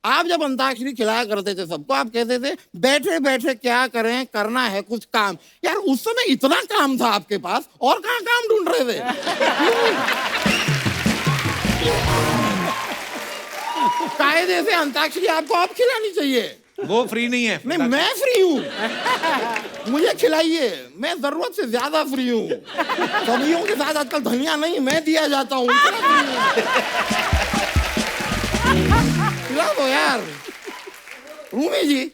आप जब अंताक्षरी खिलाया करते थे सबको, आप कहते थे बैठे बैठे क्या करें, करना है कुछ काम। यार उस समय इतना काम था आपके पास, और कहाँ काम ढूंढ रहे थे? कायदे से अंताक्षरी आपको अब खिलानी चाहिए। वो फ्री नहीं है। नहीं, मैं फ्री हूँ, मुझे खिलाइए। मैं जरूरत से ज्यादा फ्री हूँ। सब्जियों के साथ आजकल धनिया नहीं, मैं दिया जाता हूँ। खिला दो यार। रूमी जी,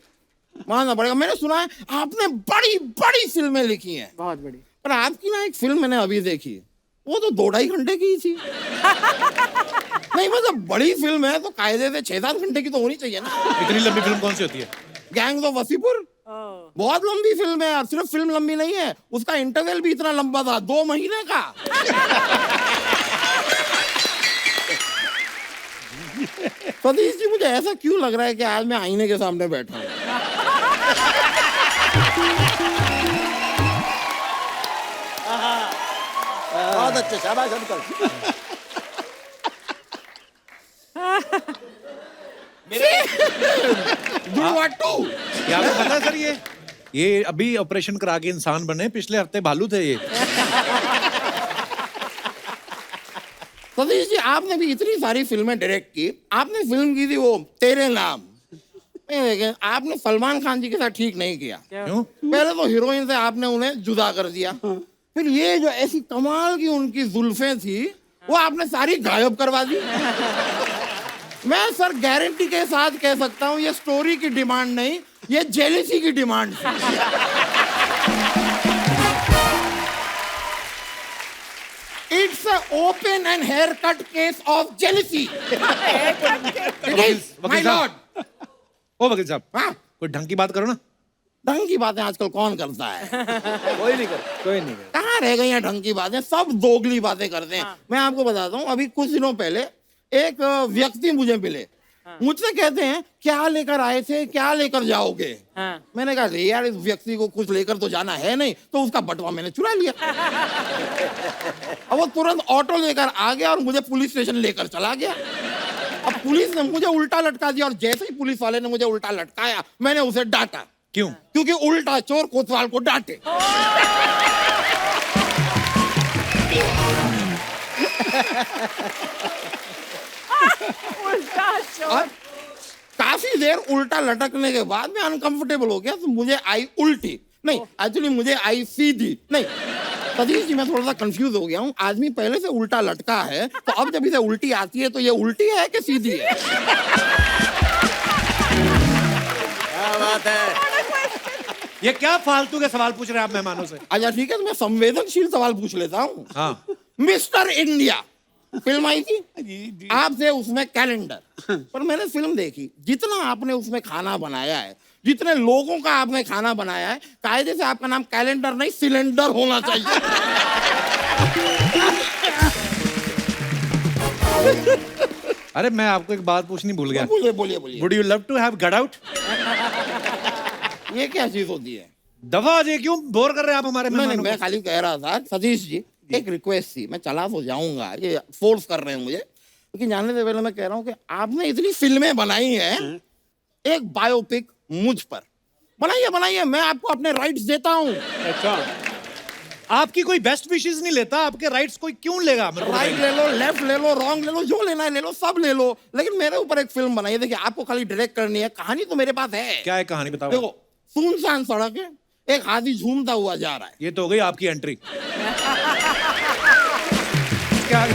मानना पड़ेगा, मैंने सुना है आपने बड़ी बड़ी फिल्में लिखी हैं। बहुत बड़ी। पर आपकी ना एक फिल्म मैंने अभी देखी, वो तो 2-2.5 घंटे की ही थी। नहीं, मतलब बड़ी फिल्म है तो कायदे से 6-7 घंटे की तो होनी चाहिए ना। इतनी लंबी फिल्म कौन सी होती है? गैंग्स ऑफ वसीपुर बहुत लंबी फिल्म है। और सिर्फ फिल्म लंबी नहीं है, उसका इंटरवल भी इतना लंबा था, 2 महीने का। सतीश जी, मुझे ऐसा क्यों लग रहा है कि आज मैं आईने के सामने बैठा हूँ? बहुत अच्छे, शाबाश अंकल। दुर्वाटू। क्या आपको पता है सर, ये अभी ऑपरेशन करा के इंसान बने, पिछले हफ्ते भालू थे ये। सतीश जी, आपने भी इतनी सारी फिल्में डायरेक्ट की। आपने फिल्म की थी वो तेरे नाम। आपने सलमान खान जी के साथ ठीक नहीं किया। क्यों? पहले तो हीरोइन से आपने उन्हें जुदा कर दिया, फिर ये जो ऐसी कमाल की उनकी जुल्फें थी, वो आपने सारी गायब करवा दी। मैं सर गारंटी के साथ कह सकता हूँ, ये स्टोरी की डिमांड नहीं, ये जेलिसी की डिमांड थी। It's an open and haircut case of jealousy. It is, my वकील lord. साहब, ओ वकील साहब, हाँ, कोई ढंग की बात करो ना। ढंग की बातें आजकल कौन करता है? कोई नहीं कर। कहाँ रह गई हैं ढंग की बातें? सब दोगली बातें करते हैं। मैं आपको बताता हूँ, अभी कुछ दिनों पहले एक व्यक्ति मुझे मिले, मुझसे कहते हैं क्या लेकर आए थे, क्या लेकर जाओगे? मैंने कहा "अरे यार, इस व्यक्ति को कुछ लेकर तो जाना है नहीं, तो उसका बटवा मैंने चुरा लिया। अब वो तुरंत ऑटो लेकर आ गया और मुझे पुलिस स्टेशन लेकर चला गया। अब पुलिस ने मुझे उल्टा लटका दिया, और जैसे ही पुलिस वाले ने मुझे उल्टा लटकाया, मैंने उसे डांटा। क्यों? क्योंकि उल्टा चोर कोतवाल को डांटे। और काफी देर उल्टा लटकने के बाद मैं अनकंफर्टेबल हो गया, तो मुझे आई उल्टी, नहीं एक्चुअली मुझे आई सीधी। नहीं सतीश जी, मैं थोड़ा सा कंफ्यूज हो गया हूँ। आदमी पहले से उल्टा लटका है, तो अब जब इसे उल्टी आती है तो ये उल्टी है कि सीधी है? क्या बात है। ये क्या फालतू के सवाल पूछ रहे हैं आप मेहमानों से? अच्छा ठीक है, तो मैं संवेदनशील सवाल पूछ लेता हूँ। हाँ। मिस्टर इंडिया फिल्म आई थी, आपसे उसमें कैलेंडर, पर मैंने फिल्म देखी, जितना आपने उसमें खाना बनाया है, जितने लोगों का आपने खाना बनाया है, कायदे से आपका नाम कैलेंडर नहीं सिलेंडर होना चाहिए। अरे मैं आपको एक बात पूछनी भूल गया। बोलिए बोलिए बोलिए। Would you love to have gut out? ये क्या चीज होती है? दवा दे, क्यों बोर कर रहे हैं आप हमारे नहीं मेहमानों मैं को? खाली कह रहा था सतीश जी, एक रिक्वेस्ट थी, मैं चला तो जाऊंगा, ये फोर्स कर रहे हैं मुझे, लेकिन जानने से पहले मैं कह रहा हूँ कि आपने इतनी फिल्में बनाई हैं, एक बायोपिक मुझ पर बनाइए, बनाइए, मैं आपको अपने राइट्स देता हूँ। अच्छा, आपकी कोई बेस्ट विशेस नहीं लेता, आपके राइट्स कोई क्यों लेगा? मेरे को राइट बताइए। ले लो, लेफ्ट ले लो, रॉन्ग ले लो, जो लेना है ले लो, सब ले लो, लेकिन मेरे ऊपर एक फिल्म बनाइए। देखिए आपको खाली डायरेक्ट करनी है, कहानी तो मेरे पास है। क्या है कहानी, बताओ। देखो, सुनसान सड़क है, एक हाथी झूमता हुआ जा रहा है। ये तो हो गई आपकी एंट्री। क्या?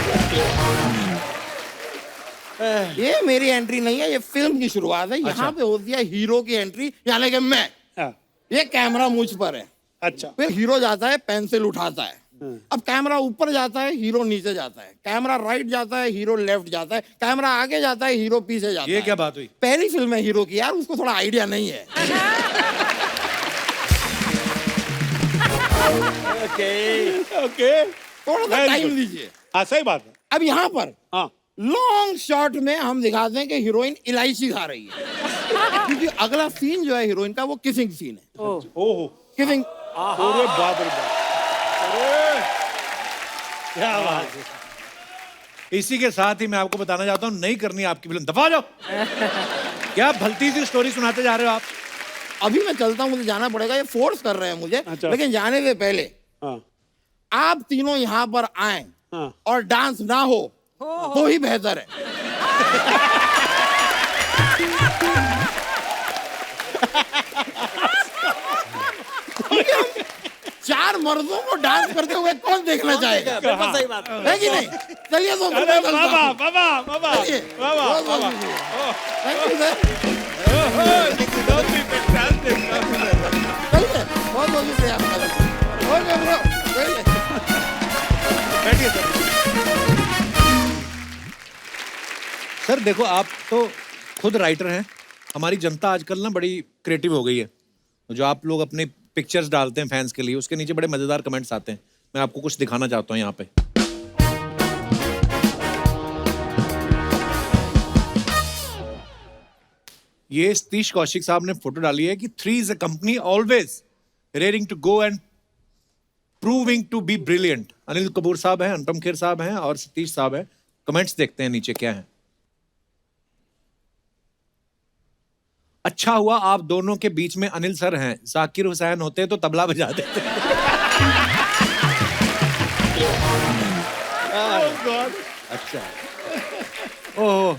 ये मेरी एंट्री नहीं है, ये फिल्म की शुरुआत है। यहाँ पे होती है हीरो की एंट्री, यानी कि मैं। हाँ, ये कैमरा मुझ पर है, अच्छा, फिर हीरो जाता है, पेंसिल उठाता है। अब कैमरा ऊपर जाता है, हीरो नीचे जाता है, कैमरा राइट जाता है, हीरो लेफ्ट जाता है, कैमरा आगे जाता है, हीरो पीछे जाता है। ये क्या बात हुई? पहली फिल्म है हीरो की यार, उसको थोड़ा आइडिया नहीं है। ओके, थोड़ा सा Very टाइम good. दीजिए। हाँ सही बात है। अब यहाँ पर हाँ, लॉन्ग शॉट में हम दिखाते हैं कि हीरोइन इलायची खा रही है, क्योंकि अगला सीन जो है हीरोइन का वो किसिंग सीन है। ओहो, किसिंग। अरे बाप रे बाप, अरे क्या बात है। इसी के साथ ही मैं आपको बताना चाहता हूँ, नहीं करनी आपकी फिल्म, दफा हो जाओ। क्या भलती सी स्टोरी सुनाते जा रहे हो आप? अभी मैं चलता हूँ, मुझे जाना पड़ेगा, ये फोर्स कर रहे हैं मुझे। अच्छा। लेकिन जाने से पहले हाँ, आप तीनों यहाँ पर आए हाँ, और डांस ना हो तो ही बेहतर है। क्योंकि हम चार मर्दों को डांस करते हुए कौन देखना चाहेगा? बिल्कुल सही बात है। है कि नहीं? चलिए तो अरे बाबा बाबा बाबा चलिए। बाबा बहुत बहुत बाबा, शुक्रिया। Thank you, sir। Don't be fantastic. चलिए, बहुत बहुत शुक्रिया आपका। ओके ब्रो, चलिए। बैठिए सर। सर देखो, आप तो खुद राइटर हैं, हमारी जनता आजकल ना बड़ी क्रिएटिव हो गई है। जो आप लोग अपने पिक्चर्स डालते हैं फैंस के लिए, उसके नीचे बड़े मजेदार कमेंट्स आते हैं। मैं आपको कुछ दिखाना चाहता हूँ यहाँ पे। ये सतीश कौशिक साहब ने फोटो डाली है कि 3 is a company always raring to go and proving to be brilliant। Anil Kapoor साहब हैं, अनुपम खेर साहब हैं और सतीश साहब हैं। कमेंट्स देखते हैं नीचे क्या है। अच्छा हुआ आप दोनों के बीच में अनिल सर हैं, जाकिर हुसैन होते तो तबला बजा देते। अच्छा, ओह,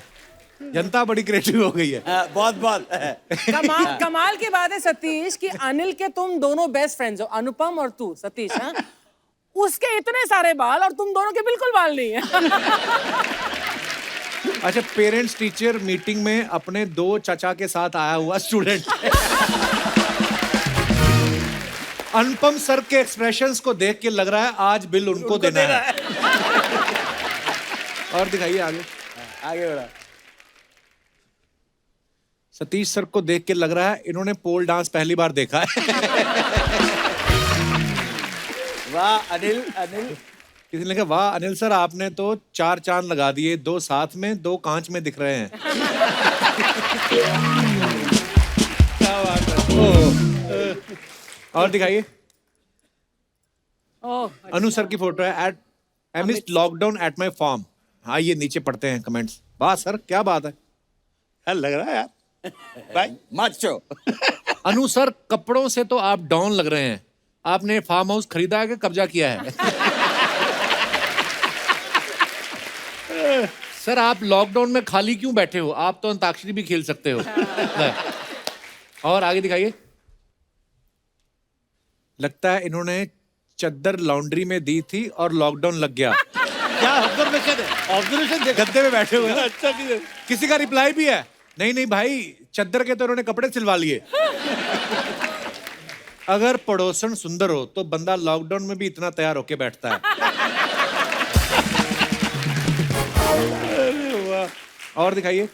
जनता बड़ी क्रिएटिव हो गई है। बहुत बहुत। कमाल की बात है सतीश कि अनिल के तुम दोनों बेस्ट फ्रेंड्स हो, अनुपम और तू सतीश। हाँ, उसके इतने सारे बाल और तुम दोनों के बिल्कुल बाल नहीं है। अच्छा, पेरेंट्स टीचर मीटिंग में अपने 2 चाचा के साथ आया हुआ स्टूडेंट। अनुपम सर के एक्सप्रेशंस को देख के लग रहा है आज बिल उनको देना है। और दिखाइए आगे। आगे बढ़ा। सतीश सर को देख के लग रहा है इन्होंने पोल डांस पहली बार देखा है। वाह अनिल, अनिल। किसी ने कहा वाह अनिल सर आपने तो 4 चांद लगा दिए, 2 साथ में 2 कांच में दिख रहे हैं। क्या बात है। और दिखाइए। ओह, अनु सर की फोटो है at amidst lockdown at my farm. हाँ ये नीचे पढ़ते हैं कमेंट्स। वाह सर क्या बात है। यार लग रहा है यार भाई। माचो। अनु सर कपड़ों से तो आप डॉन लग रहे हैं। आपने फार्म हाउस खरीदा है कि कब्जा किया है? सर आप लॉकडाउन में खाली क्यों बैठे हो? आप तो अंताक्षरी भी खेल सकते हो। और आगे दिखाइए। लगता है इन्होंने चद्दर लॉन्ड्री में दी थी और लॉकडाउन लग गया। क्या ऑब्जर्वेशन है? ऑब्जर्वेशन गद्दे में बैठे हुए हैं। अच्छा किसी का रिप्लाई भी है? नहीं नहीं भाई चद्दर के तो इन्होंने कपड़े सिलवा लिए। अगर पड़ोसन सुंदर हो तो बंदा लॉकडाउन में भी इतना तैयार होके बैठता है। और दिखाइए।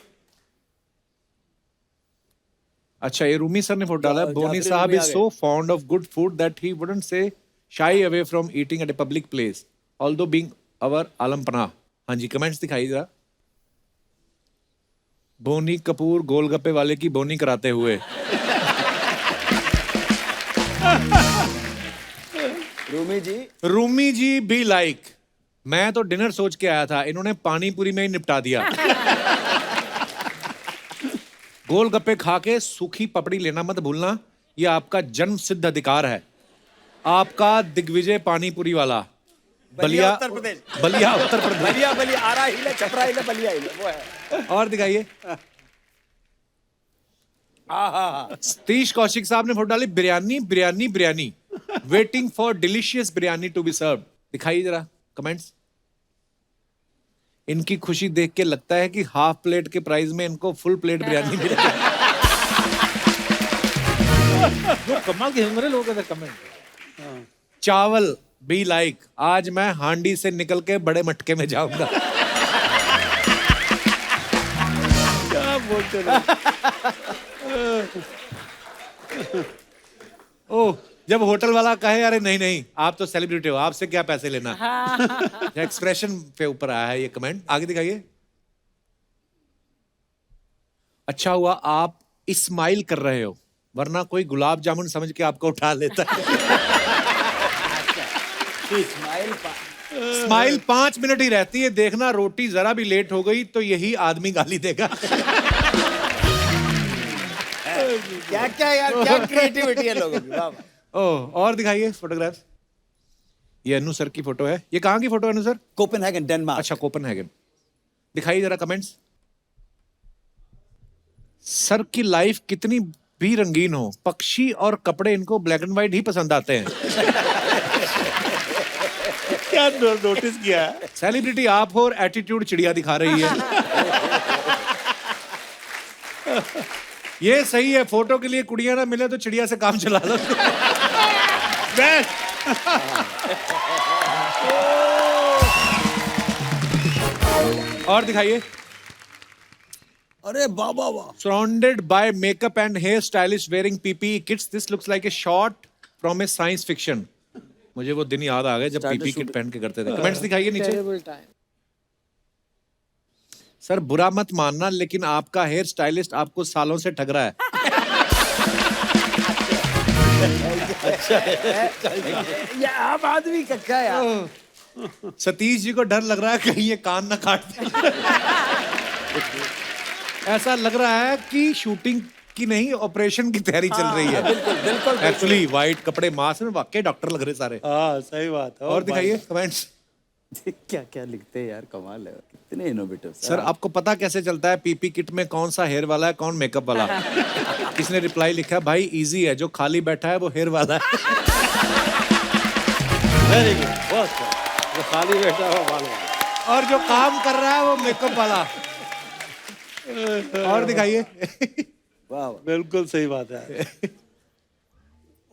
अच्छा ये रूमी सर ने फोटो डाला है। बोनी साहब is so fond of good food that he wouldn't say shy away from eating at a public place although being our आलमपना। हाँ जी कमेंट्स दिखाइए जरा। बोनी कपूर गोलगप्पे वाले की बोनी कराते हुए। रूमी जी बी लाइक मैं तो डिनर सोच के आया था, इन्होंने पानी पूरी में ही निपटा दिया। गोलगप्पे खा के सूखी पपड़ी लेना मत भूलना, ये आपका जन्म सिद्ध अधिकार है। आपका दिग्विजय पानीपुरी वाला बलिया उत्तर प्रदेश। बलिया उत्तर प्रदेश। बलिया बलिया आरा हिले छपरा हिले बलिया हिले वो है। और दिखाइए। सतीश कौशिक साहब ने फोटो डाली biryani biryani biryani waiting for delicious biryani to be serve. दिखाइए जरा कमेंट्स। इनकी खुशी देख के लगता है कि हाफ प्लेट के प्राइस में इनको फुल प्लेट बिरयानी मिल रही है। कमाल के हमारे लोगों का कमेंट। चावल बी लाइक आज मैं हांडी से निकल के बड़े मटके में जाऊंगा। क्या बोलते रहो। ओह जब होटल वाला कहे अरे नहीं नहीं आप तो सेलिब्रिटी हो, आपसे क्या पैसे लेना। एक्सप्रेशन पे ऊपर आया है ये कमेंट। आगे दिखाइए। अच्छा हुआ आप स्माइल कर रहे हो, वरना कोई गुलाब जामुन समझ के आपको उठा लेता है। स्माइल 5 मिनट ही रहती है, देखना रोटी जरा भी लेट हो गई तो यही आदमी गाली देगा। क्या क्या यार क्या क्रिएटिविटी है लोगों की। वाह ओह और दिखाइए फोटोग्राफ्स। ये अनु सर की फोटो है। ये कहाँ की फोटो है अनु सर? Copenhagen Denmark. अच्छा कोपेनहेगन। दिखाइए जरा कमेंट्स। सर की लाइफ कितनी भी रंगीन हो, पक्षी और कपड़े इनको ब्लैक एंड व्हाइट ही पसंद आते हैं। क्या नोटिस किया है? सेलिब्रिटी आप हो और एटीट्यूड चिड़िया दिखा रही है। ये सही है, फोटो के लिए कुड़िया ना मिले तो चिड़िया से काम चला लो। और दिखाइए। अरे बाबा वाह। Surrounded by makeup and hair stylists wearing PPE kits, this looks like a shot from a science fiction. मुझे वो दिन याद आ गए जब PPE किट पहन के करते थे। कमेंट्स दिखाइए नीचे। सर बुरा मत मानना लेकिन आपका हेयर स्टाइलिस्ट आपको सालों से ठग रहा है। ये आप आदमी का क्या यार। सतीश जी को डर लग रहा है कहीं ये कान ना काट दे। ऐसा लग रहा है कि शूटिंग की नहीं ऑपरेशन की तैयारी चल रही है। बिल्कुल बिल्कुल। एक्चुअली व्हाइट कपड़े मास्क में वाकई डॉक्टर लग रहे सारे। हाँ सही बात है। और दिखाइए कमेंट्स। क्या क्या लिखते हैं यार, कमाल है। कितने इनोवेटिव। सर आपको पता कैसे चलता है पीपी किट में कौन सा हेयर वाला है कौन मेकअप वाला? किसने रिप्लाई लिखा है भाई इजी है, जो खाली बैठा है वो हेयर वाला है। वेरी गुड बहुत जो खाली बैठा हुआ बाल वाला। और जो काम कर रहा है वो मेकअप वाला। और दिखाइए। वाह बिल्कुल सही बात है।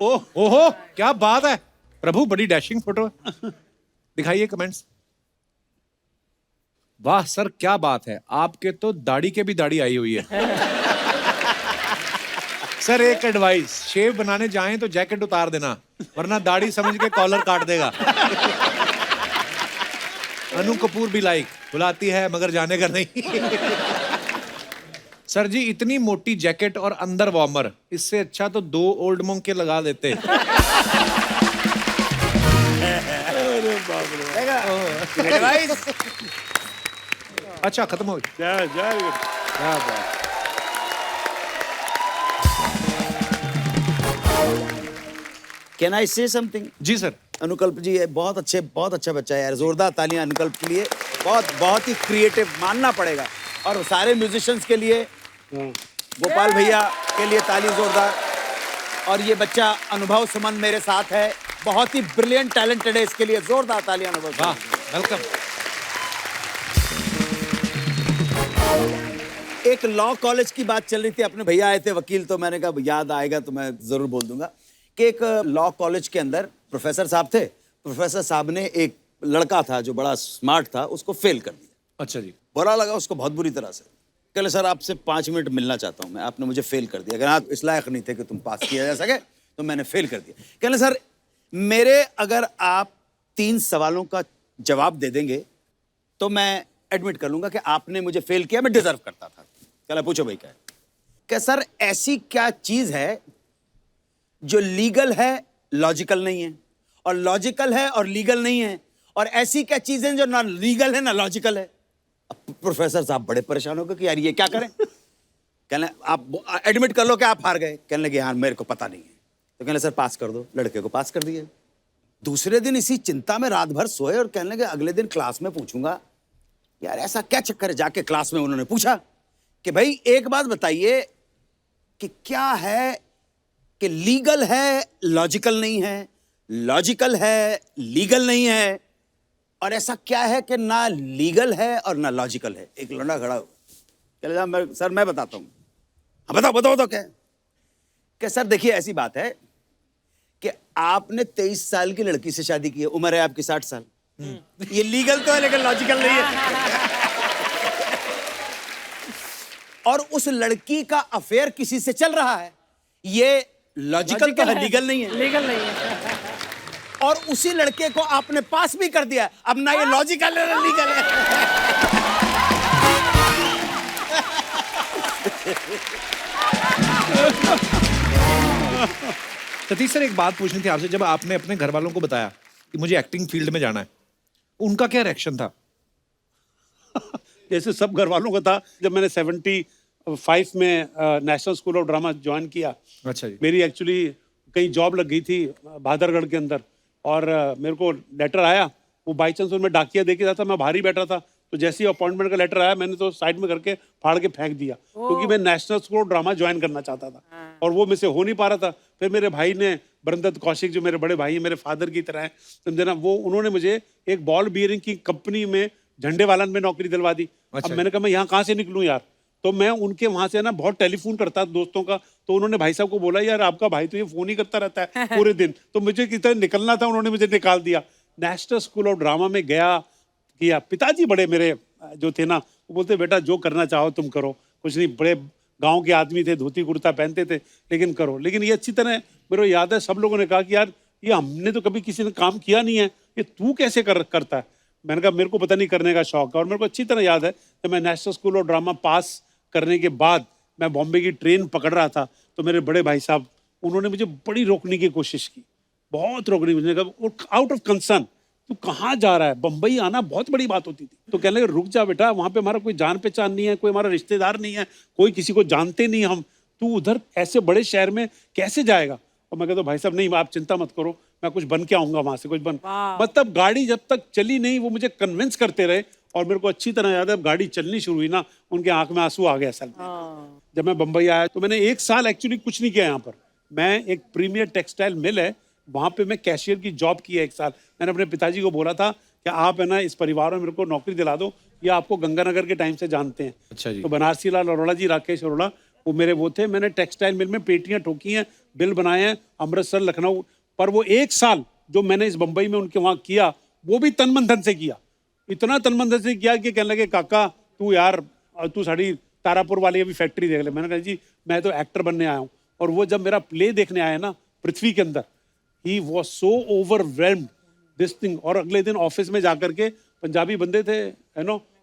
ओह ओहो क्या बात है प्रभु, बड़ी डैशिंग फोटो। दिखाइए कमेंट्स। वाह सर, क्या बात है, आपके तो दाढ़ी के भी दाढ़ी आई हुई है। सर एक एडवाइस, शेव बनाने जाएं तो जैकेट उतार देना, वरना दाढ़ी समझ के कॉलर काट देगा। अनु कपूर भी लाइक, बुलाती है मगर जाने का नहीं। सर जी इतनी मोटी जैकेट और अंदर वार्मर, इससे अच्छा तो 2 ओल्ड मोंग के लगा देते। एडवाइस। अच्छा खत्म हो गया। क्या बात। कैन आई से समथिंग? जी सर। अनुकल्प जी ये बहुत अच्छा बच्चा है यार, जोरदार तालियां अनुकल्प के लिए। बहुत ही क्रिएटिव मानना पड़ेगा। और सारे म्यूजिशियंस के लिए, गोपाल भैया के लिए ताली जोरदार। और ये बच्चा अनुभव सुमन मेरे साथ है, बहुत ही ब्रिलियंट टैलेंटेड है, इसके लिए जोरदार तालियां अनुभव। वाह, वेलकम। एक लॉ कॉलेज की बात चल रही थी, अपने भैया आए थे वकील, तो मैंने कहा याद आएगा तो मैं जरूर बोल दूंगा कि एक लॉ कॉलेज के अंदर प्रोफेसर साहब थे। प्रोफेसर साहब ने एक लड़का था जो बड़ा स्मार्ट था, उसको फेल कर दिया। अच्छा जी। बुरा लगा उसको बहुत बुरी तरह से। कहले सर आपसे 5 मिनट मिलना चाहता हूं मैं, आपने मुझे फेल कर दिया, अगर आप इस लायक नहीं थे कि तुम पास किया जा सके तो मैंने फेल कर दिया। कहले सर मेरे अगर आप 3 सवालों का जवाब दे देंगे तो मैं एडमिट कर लूंगा कि आपने मुझे फेल किया, मैं डिजर्व करता था। कहला पूछो भाई क्या है? क्या सर ऐसी क्या चीज है जो लीगल है लॉजिकल नहीं है, और लॉजिकल है और लीगल नहीं है, और ऐसी क्या चीजें जो ना लीगल है ना लॉजिकल है? अब प्रोफेसर साहब बड़े परेशान हो गए कि यार ये क्या करें। कहने आप एडमिट कर लो कि आप हार गए। कहने लगे हाँ मेरे को पता नहीं है। तो कहने सर पास कर दो। लड़के को पास कर दिए। दूसरे दिन इसी चिंता में रात भर सोए और कहने लगे अगले दिन क्लास में पूछूंगा यार ऐसा क्या चक्कर है। जाके क्लास में उन्होंने पूछा कि भाई एक बात बताइए कि क्या है कि लीगल है लॉजिकल नहीं है, लॉजिकल है लीगल नहीं है, और ऐसा क्या है कि ना लीगल है और ना लॉजिकल है। एक लौंडा खड़ा हो, सर मैं बताता हूं। हाँ बताओ बताओ तो क्या सर देखिए ऐसी बात है कि आपने 23 साल की लड़की से शादी की है, उम्र है आपकी 60 साल। ये लीगल तो है लेकिन लॉजिकल नहीं है। और उस लड़की का अफेयर किसी से चल रहा है, ये लॉजिकल तो है लीगल नहीं है। लीगल नहीं है। और उसी लड़के को आपने पास भी कर दिया। अब ना ये लॉजिकल है ना लीगल है। सतीश सर एक बात पूछनी थी आपसे, जब आपने अपने घर वालों को बताया कि मुझे एक्टिंग फील्ड में जाना है, उनका क्या रिएक्शन था? जैसे सब घर वालों का था, जब मैंने 75 में national school of drama join किया। अच्छा जी। मेरी एक्चुअली कहीं जॉब लग गई थी भादरगढ़ के अंदर, और मेरे को लेटर आया, वो बाई चांस उनमें डाकिया दे के जाता, मैं बाहर ही बैठा था, तो जैसे ही अपॉइंटमेंट का लेटर आया मैंने तो साइड में करके फाड़ के फेंक दिया, क्योंकि मैं national school of drama join करना चाहता था और वो मुझसे हो नहीं पा रहा था। फिर मेरे भाई ने, बरंदत कौशिक जो मेरे बड़े भाई हैं, मेरे फादर की तरह हैं, समझे ना, वो उन्होंने मुझे एक बॉल बियरिंग की कंपनी में झंडे वालन में नौकरी दिलवा दी। अच्छा। अब मैंने कहा मैं यहाँ कहाँ से निकलूँ यार, तो मैं उनके वहां से ना बहुत टेलीफोन करता दोस्तों का, तो उन्होंने भाई साहब को बोला यार आपका भाई तो ये फोन ही करता रहता है पूरे दिन, तो मुझे कितना निकलना था, उन्होंने मुझे निकाल दिया। नेशनल स्कूल ऑफ ड्रामा में गया, किया। पिताजी बड़े मेरे जो थे ना, वो बोलते बेटा जो करना चाहो तुम करो, कुछ नहीं, बड़े गांव के आदमी थे, धोती कुर्ता पहनते थे, लेकिन करो। लेकिन ये अच्छी तरह मेरे को याद है, सब लोगों ने कहा कि यार ये हमने तो कभी किसी ने काम किया नहीं है, ये तू कैसे करता है। मैंने कहा मेरे को पता नहीं, करने का शौक है। और मेरे को अच्छी तरह याद है कि मैं नेशनल स्कूल ऑफ ड्रामा पास करने के बाद मैं बॉम्बे की ट्रेन पकड़ रहा था, तो मेरे बड़े भाई साहब उन्होंने मुझे बड़ी रोकने की कोशिश की, बहुत रोकने की। मुझे कहा आउट ऑफ कंसर्न, तू कहाँ जा रहा है, बम्बई आना बहुत बड़ी बात होती थी। तो कहने लगे रुक जा बेटा, वहाँ पे हमारा कोई जान पहचान नहीं है, कोई हमारा रिश्तेदार नहीं है, कोई किसी को जानते नहीं हम, तू उधर ऐसे बड़े शहर में कैसे जाएगा। और मैं कहता भाई साहब नहीं, आप चिंता मत करो, मैं कुछ बन के आऊंगा वहां से, कुछ बन। मतलब गाड़ी जब तक चली नहीं, वो मुझे कन्विंस करते रहे। और मेरे को अच्छी तरह याद है, गाड़ी चलनी शुरू हुई ना, उनके आंख में आंसू आ गया असल में। जब मैं बम्बई आया तो मैंने 1 साल एक्चुअली कुछ नहीं किया यहाँ पर। मैं एक प्रीमियर टेक्सटाइल मिल है, वहां पे मैं कैशियर की जॉब की है 1 साल। मैंने अपने पिताजी को बोला था कि आप है ना इस परिवार में मेरे को नौकरी दिला दो, ये आपको गंगानगर के टाइम से जानते हैं। अच्छा जी। तो बनारसी लाल अरोड़ा जी, राकेश अरोड़ा, वो मेरे वो थे। मैंने टेक्सटाइल मिल में पेटियां ठोकी हैं, बिल बनाए हैं, अमृतसर, लखनऊ। पर वो 1 साल जो मैंने इस बम्बई में उनके वहाँ किया, वो भी तन मन धन से किया। इतना तनमन से किया कि कहने लगे काका तू यार तू साड़ी तारापुर वाली अभी फैक्ट्री देख ले। मैंने कहा जी मैं तो एक्टर बनने आया हूँ। और वो जब मेरा प्ले देखने आया ना पृथ्वी के अंदर, he was so overwhelmed this thing. और अगले दिन ऑफिस में जाकर के पंजाबी बंदे थे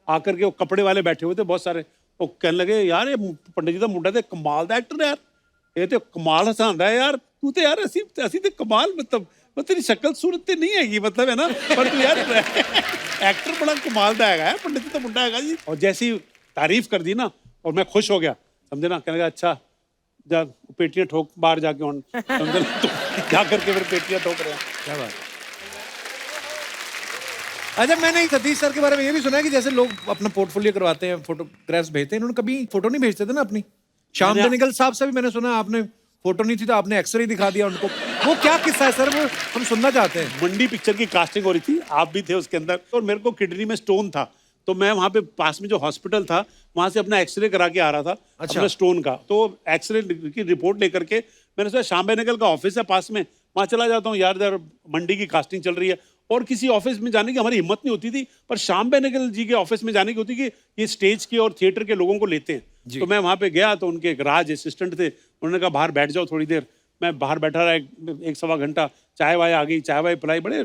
आकर के वो कपड़े वाले बैठे हुए थे बहुत सारे, वो कहने लगे यार ये पंडित जी का मुंडा तो कमाल दा एक्टर है यार, ये तो कमाल हसांदा है यार, तू तो यार असी तो कमाल मतलब तेरी शक्ल सूरत तो नहीं हैगी मतलब है ना, पर तू यार एक्टर बड़ा कमाल दा है पंडित जी तो मुंडा है जी। और जैसी तारीफ कर दी ना और मैं खुश हो गया, समझे ना, कहने लगा अच्छा जा पेटियां ठोक बाहर जाके और समझे ना, तो जा करके फिर पेटियां ठोक रहे हैं। क्या बात। अच्छा मैंने सतीश सर के बारे में ये भी सुना है कि जैसे लोग अपना पोर्टफोलियो करवाते हैं, फोटोग्राफ्स भेजते हैं, इन्होंने कभी फोटो नहीं भेजते थे ना अपनी। श्याम बेनेगल साहब से भी मैंने सुना आपने फोटो नहीं थी तो आपने एक्सरे दिखा दिया उनको, वो क्या किस्सा है सर, वो हम सुनना चाहते हैं। मंडी पिक्चर की कास्टिंग हो रही थी, आप भी थे उसके अंदर, और मेरे को किडनी में स्टोन था, तो मैं वहाँ पे पास में जो हॉस्पिटल था वहाँ से अपना एक्सरे करा के आ रहा था अपना स्टोन का। तो एक्सरे की रिपोर्ट लेकर के मैंने सोचा श्याम बेनेगल का ऑफिस है पास में, वहाँ चला जाता हूँ यार मंडी की कास्टिंग चल रही है। और किसी ऑफिस में जाने की हमारी हिम्मत नहीं होती थी, पर श्याम बेनेगल जी के ऑफिस में जाने की होती कि ये स्टेज के और थिएटर के लोगों को लेते हैं। तो मैं वहाँ पे गया तो उनके एक राज असिस्टेंट थे, उन्होंने कहा बाहर बैठ जाओ थोड़ी देर। मैं बाहर बैठा रहा एक सवा घंटा, चाय वाय आ गई, चाय वाय पिलाई, बड़े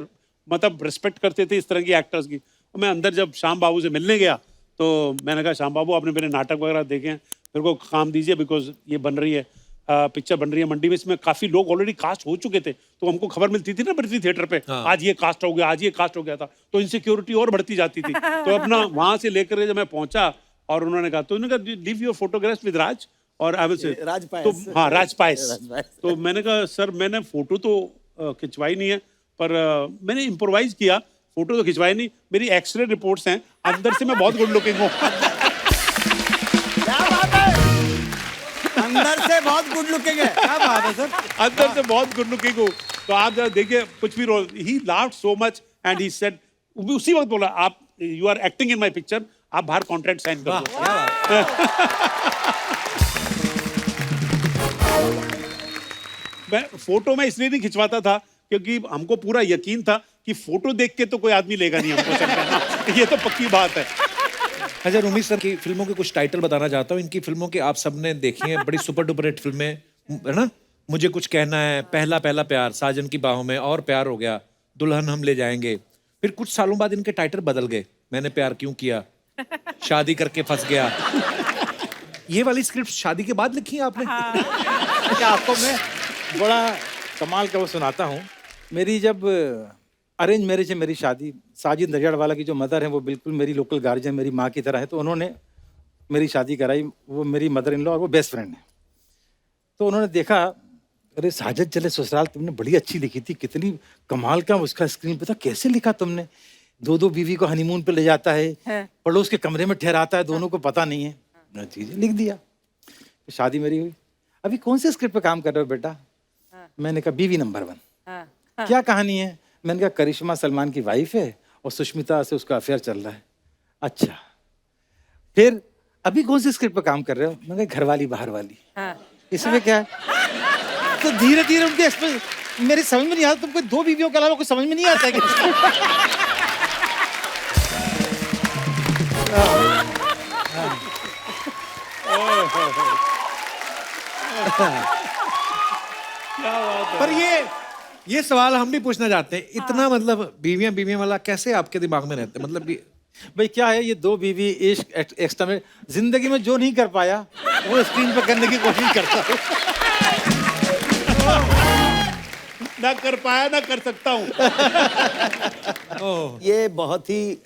मतलब रिस्पेक्ट करते थे इस तरह की एक्टर्स की। और मैं अंदर जब श्याम बाबू से मिलने गया तो मैंने कहा श्याम बाबू आपने मेरे नाटक वगैरह देखे हैं, मेरे को काम दीजिए बिकॉज ये बन रही है पिक्चर बन रही है मंडी में, इसमें काफी लोग ऑलरेडी कास्ट हो चुके थे, तो हमको खबर मिलती थी ना पृथ्वी थिएटर पे आज ये कास्ट हो गया, आज ये कास्ट हो गया था, तो इनसिक्योरिटी और बढ़ती जाती थी। तो अपना वहां से लेकर जब मैं पहुंचा और उन्होंने कहा, तो उन्होंने कहा लीव योर फोटोग्राफ्स विद राज और आई विल से तो हाँ राज पायस। तो मैंने कहा सर मैंने फोटो तो खिंचवाई नहीं है, पर मैंने इम्प्रोवाइज किया, फोटो तो खिंचवाई नहीं, मेरी एक्सरे रिपोर्ट्स हैं, अंदर से मैं बहुत गुड लुकिंग हूँ। अंदर से बहुत गुड लुकिंग है। क्या बात है सर, अंदर से बहुत गुड लुकिंग हूँ। तो आप जरा देखिए कुछ भी role, he laughed so much and he said, उसी वक्त बोला आप you are acting in my picture, आप बाहर कॉन्ट्रैक्ट साइन कर दो। मैं फोटो में इसलिए नहीं खिंचवाता था क्योंकि हमको पूरा यकीन था कि फोटो देख के तो कोई आदमी लेगा नहीं हमको सर, ये तो पक्की बात है। अच्छा रूमी सर की फिल्मों के कुछ टाइटल बताना चाहता हूँ। इनकी फिल्मों के आप सबने देखी हैं, बड़ी सुपर डुपर हिट फिल्में है ना। मुझे कुछ कहना है, पहला पहला प्यार, साजन की बाहों में, और प्यार हो गया, दुल्हन हम ले जाएंगे। फिर कुछ सालों बाद इनके टाइटल बदल गए, मैंने प्यार क्यों किया, शादी करके फंस गया। ये वाली स्क्रिप्ट शादी के बाद लिखी है आपने? अच्छा आपको मैं बड़ा कमाल का वो सुनाता हूँ। मेरी जब अरेंज मैरिज है, मेरी शादी, साजिद नडियाडवाला की जो मदर है वो बिल्कुल मेरी लोकल गार्जियन, मेरी माँ की तरह है, तो उन्होंने मेरी शादी कराई। वो मेरी मदर इन लॉ और वो बेस्ट फ्रेंड है। तो उन्होंने देखा, अरे साजिद चले ससुराल, तुमने बड़ी अच्छी लिखी थी, कितनी कमाल का उसका स्क्रीन पे था, कैसे लिखा तुमने, दो बीवी को हनीमून पे ले जाता है, पड़ोस के कमरे में ठहराता है, दोनों को पता नहीं है, चीजें लिख दिया। तो शादी मेरी हुई। अभी कौन से स्क्रिप्ट पे काम कर रहे हो बेटा? मैंने कहा बीवी नंबर 1। क्या कहानी है? मैंने कहा करिश्मा सलमान की वाइफ है और सुष्मिता से उसका अफेयर चल रहा है। अच्छा, फिर अभी कौन सी स्क्रिप्ट पे काम कर रहे हो? मैंने कहा घरवाली बाहर वाली। इसमें क्या है? तो धीरे धीरे उनके मेरे समझ में नहीं आता, तुमको 2 बीवियों के अलावा कुछ समझ में नहीं आता है पर ये सवाल हम भी पूछना चाहते हैं, इतना मतलब बीवियां वाला कैसे आपके दिमाग में रहते, मतलब भाई क्या है, ये 2 बीवी इश्क एक्स्ट्रा में जिंदगी में जो नहीं कर पाया वो स्क्रीन पर करने की कोशिश करता हूँ। ना कर पाया ना कर सकता हूँ। ये बहुत ही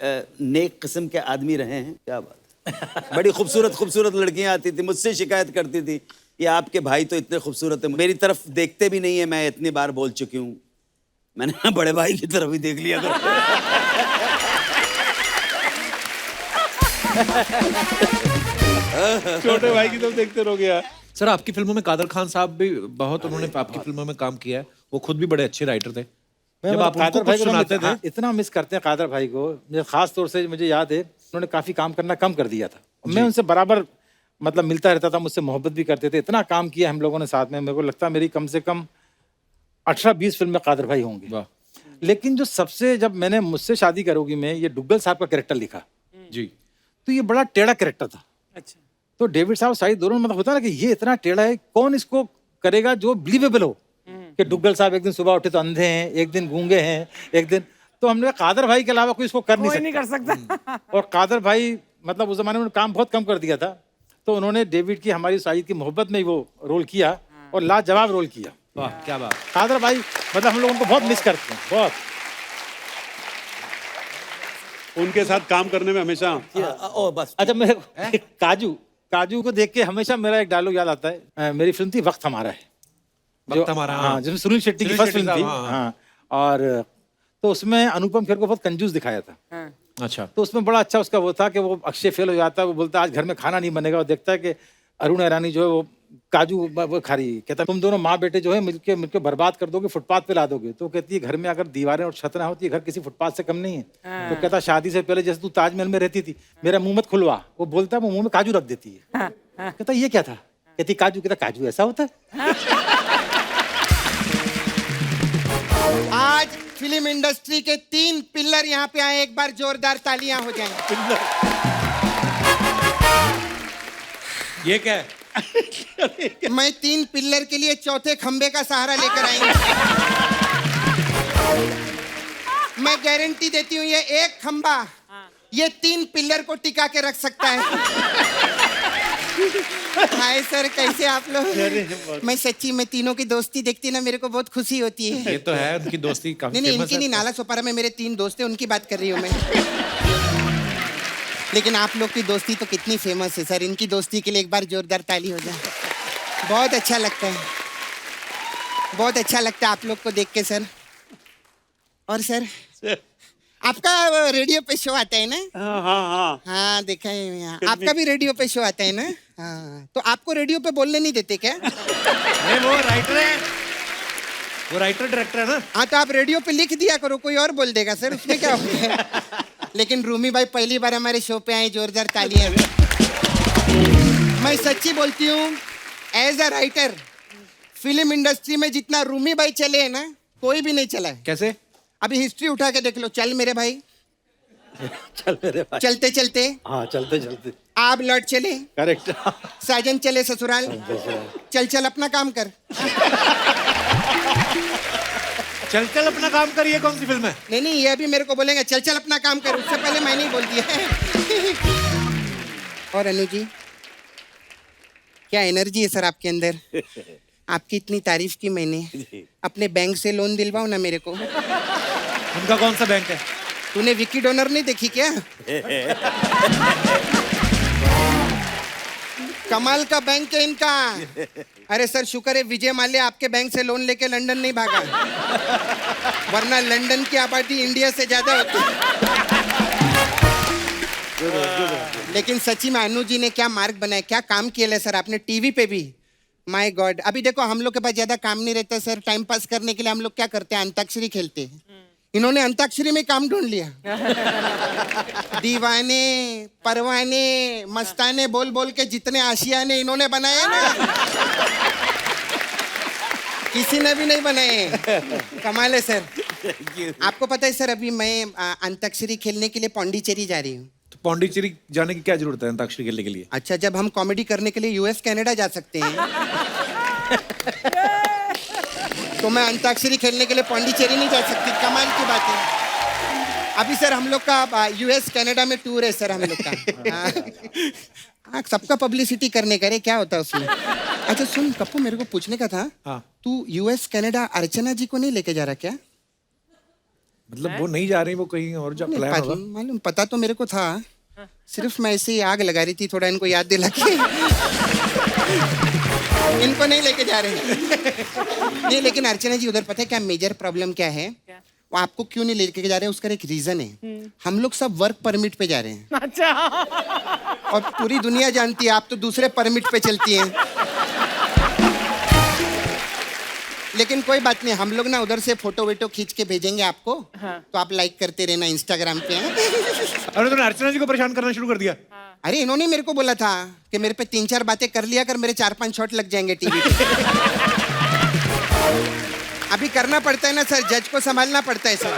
नेक किस्म के आदमी रहे हैं। क्या बात है। बड़ी खूबसूरत लड़कियां आती थी, मुझसे शिकायत करती थी कि आपके भाई तो इतने खूबसूरत है, मेरी तरफ देखते भी नहीं है। मैं इतनी बार बोल चुकी हूँ, मैंने ना बड़े भाई की तरफ ही देख लिया छोटे भाई की तरफ देखते रहोगे यार। सर आपकी फिल्मों में कादर खान साहब भी बहुत, उन्होंने आपकी फिल्मों में काम किया है, वो खुद भी बड़े अच्छे राइटर थे। जब आप उनको कुछ सुनाते थे, इतना मिस करते हैं कादर भाई को। मुझे खास तौर से मुझे याद है उन्होंने काफी काम करना कम कर दिया था, मैं उनसे बराबर मतलब मिलता रहता था, मुझसे मोहब्बत भी करते थे, इतना काम किया हम लोगों ने साथ में। मेरे को लगता है मेरी कम से कम 18-20 फिल्में कादर भाई होंगी। लेकिन जो सबसे, जब मैंने मुझसे शादी करोगी में ये डुग्गल साहब का कैरेक्टर लिखा, जी। तो ये बड़ा टेढ़ा कैरेक्टर था। अच्छा। तो डेविड साहब शाहिद दोनों मतलब होता है ना कि ये इतना टेढ़ा है, कौन इसको करेगा जो बिलीवेबल हो कि डुग्गल साहब एक दिन सुबह उठे तो अंधे हैं, एक दिन गूंगे हैं, एक दिन, तो हमने कहा कादर भाई के अलावा कोई इसको कर कोई नहीं नहीं कर सकता। सकता। और कादर भाई मतलब उस जमाने में काम बहुत कम कर दिया था, तो उन्होंने डेविड की, हमारी शाहिद की मोहब्बत में ही वो रोल किया और लाजवाब रोल किया। वाह क्या बात। कादर भाई मतलब हम लोग उनको बहुत मिस करते हैं, बहुत। उनके साथ काम करने में हमेशा ओ बस अच्छा, मेरे काजू को देख के हमेशा मेरा एक डायलॉग याद आता है। मेरी फिल्म थी वक्त हमारा है, वक्त हमारा, हाँ। हाँ, जिसमें सुनील शेट्टी की सुनील फर्स्ट शेट्टी फिल्म थी। साहब, हाँ, हाँ, और तो उसमें अनुपम खेर को बहुत कंजूस दिखाया था। हाँ। अच्छा। तो उसमें बड़ा अच्छा उसका वो था कि वो अक्षय फेल हो जाता है, वो बोलता है आज घर में खाना नहीं बनेगा, और देखता है कि अरुण ईरानी जो है वो काजू वो खा रही है, कहता है तुम दोनों माँ बेटे जो है मिलके बर्बाद कर दोगे, फुटपाथ पे ला दोगे। तो कहती है घर में अगर दीवारें और छत ना होती, घर किसी फुटपाथ से कम नहीं है। तो कहता शादी से पहले जैसे तू ताजमहल में रहती थी, मेरा मुंह मत खुलवा। वो बोलता है वो मुंह में काजू रख देती है। कहता ये क्या था, कहती काजू। कहता काजू ऐसा होता है। आज फिल्म इंडस्ट्री के 3 पिल्लर यहाँ पे आए, एक बार जोरदार तालियां हो जाएं। ये क्या है? मैं 3 पिल्लर के लिए चौथे खंबे का सहारा लेकर आई हूं। मैं गारंटी देती हूँ ये एक खंबा ये 3 पिल्लर को टिका के रख सकता है। हाय सर, कैसे आप लोग? मैं सच्ची में तीनों की दोस्ती देखती ना मेरे को बहुत खुशी होती है। ये तो है, उनकी दोस्ती काफी नहीं, फेमस इनकी है। नहीं, नाला सोपारा में मेरे 3 दोस्त हैं, उनकी बात कर रही हूँ मैं। लेकिन आप लोग की दोस्ती तो कितनी फेमस है सर, इनकी दोस्ती के लिए एक बार जोरदार ताली हो जाए। बहुत अच्छा लगता है, बहुत अच्छा लगता है आप लोग को देख के सर। और सर आपका रेडियो पे शो आता है ना? हाँ हाँ हाँ। हाँ देखा है मैं। आपका भी रेडियो पे शो आता है ना? हाँ, तो आपको रेडियो पे बोलने नहीं देते क्या? नहीं, वो राइटर है, वो राइटर डायरेक्टर है ना। हाँ, तो आप रेडियो पे लिख दिया करो, कोई और बोल देगा सर, उसमें क्या हो गया। लेकिन रूमी भाई पहली बार हमारे शो पे आए, जोरदार तालियां। मैं सच्ची बोलती हूँ, as a writer film industry में जितना रूमी भाई चले हैं ना, कोई भी नहीं चला है। कैसे? अभी हिस्ट्री उठा के देख लो। चल मेरे भाई, चल मेरे भाई। चलते चलते हाँ, चलते चलते आप लौट चले, करेक्ट। साजन चले ससुराल, चल चल अपना काम कर। चल चल अपना काम कर, ये कौन सी फिल्म है? नहीं नहीं, ये अभी मेरे को बोलेंगे चल चल अपना काम कर, उससे पहले मैंने ही बोल दिया है। और अनु जी, क्या एनर्जी है सर आपके अंदर। आपकी इतनी तारीफ की मैंने। अपने बैंक से लोन दिलवाओ ना मेरे को। उनका कौन सा बैंक है? तूने विकी डोनर नहीं देखी क्या? कमाल का बैंक है इनका। अरे सर शुक्र है विजय माल्या आपके बैंक से लोन लेके लंदन नहीं भागा, वरना लंदन की आबादी इंडिया से ज्यादा होती। लेकिन सच्ची में अनु जी ने क्या मार्ग बनाया, क्या काम किया है सर आपने टीवी पे भी। माय गॉड, अभी देखो हम लोग के पास ज्यादा काम नहीं रहता सर, टाइम पास करने के लिए हम लोग क्या करते हैं, अंताक्षरी खेलते हैं। इन्होंने अंताक्षरी में काम ढूंढ लिया। दीवाने परवाने मस्ताने बोल बोल के जितने आशियाने इन्होंने बनाए ना, किसी ने भी नहीं बनाए। कमाल है सर। आपको पता है सर, अभी मैं अंताक्षरी खेलने के लिए पौंडीचेरी जा रही हूँ। तो पौंडीचेरी जाने की क्या जरूरत है अंताक्षरी खेलने के लिए? अच्छा, जब हम कॉमेडी करने के लिए यूएस कनाडा जा सकते हैं, तो मैं अंताक्षरी खेलने के लिए पौंडीचेरी नहीं जा सकती। कमाल की बात है। अभी सर हम लोग का यूएस कनाडा में टूर है सर हम लोग का। हाँ, सबका पब्लिसिटी करने का रे, क्या होता है उसमें। अच्छा सुन कप्पू, मेरे को पूछने का था, हाँ। तू यूएस कनाडा अर्चना जी को नहीं लेके जा रहा क्या? मतलब वो नहीं जा रही, वो कहीं और जा प्लान होगा। मालूम, पता तो मेरे को था, सिर्फ मैं ऐसे ही आग लगा रही थी थोड़ा इनको याद दिला के। इनको नहीं लेके जा रहे। नहीं, लेकिन अर्चना जी उधर पता है क्या मेजर प्रॉब्लम क्या है? वो आपको क्यों नहीं लेके जा रहे, उसका एक रीजन है। हम लोग सब वर्क परमिट पे जा रहे हैं। अच्छा। और पूरी दुनिया जानती है आप तो दूसरे परमिट पे चलती हैं। लेकिन कोई बात नहीं, हम लोग ना उधर से फोटो वेटो खींच के भेजेंगे आपको। हाँ। तो आप लाइक करते रहना इंस्टाग्राम पे। अरे तूने अर्चना जी को परेशान करना शुरू कर दिया। अरे इन्होंने मेरे को बोला था कि मेरे पे 3-4 बातें कर लिया कर, मेरे 4-5 शॉट लग जाएंगे टीवी पे। अभी करना पड़ता है ना सर, जज को संभालना पड़ता है सर।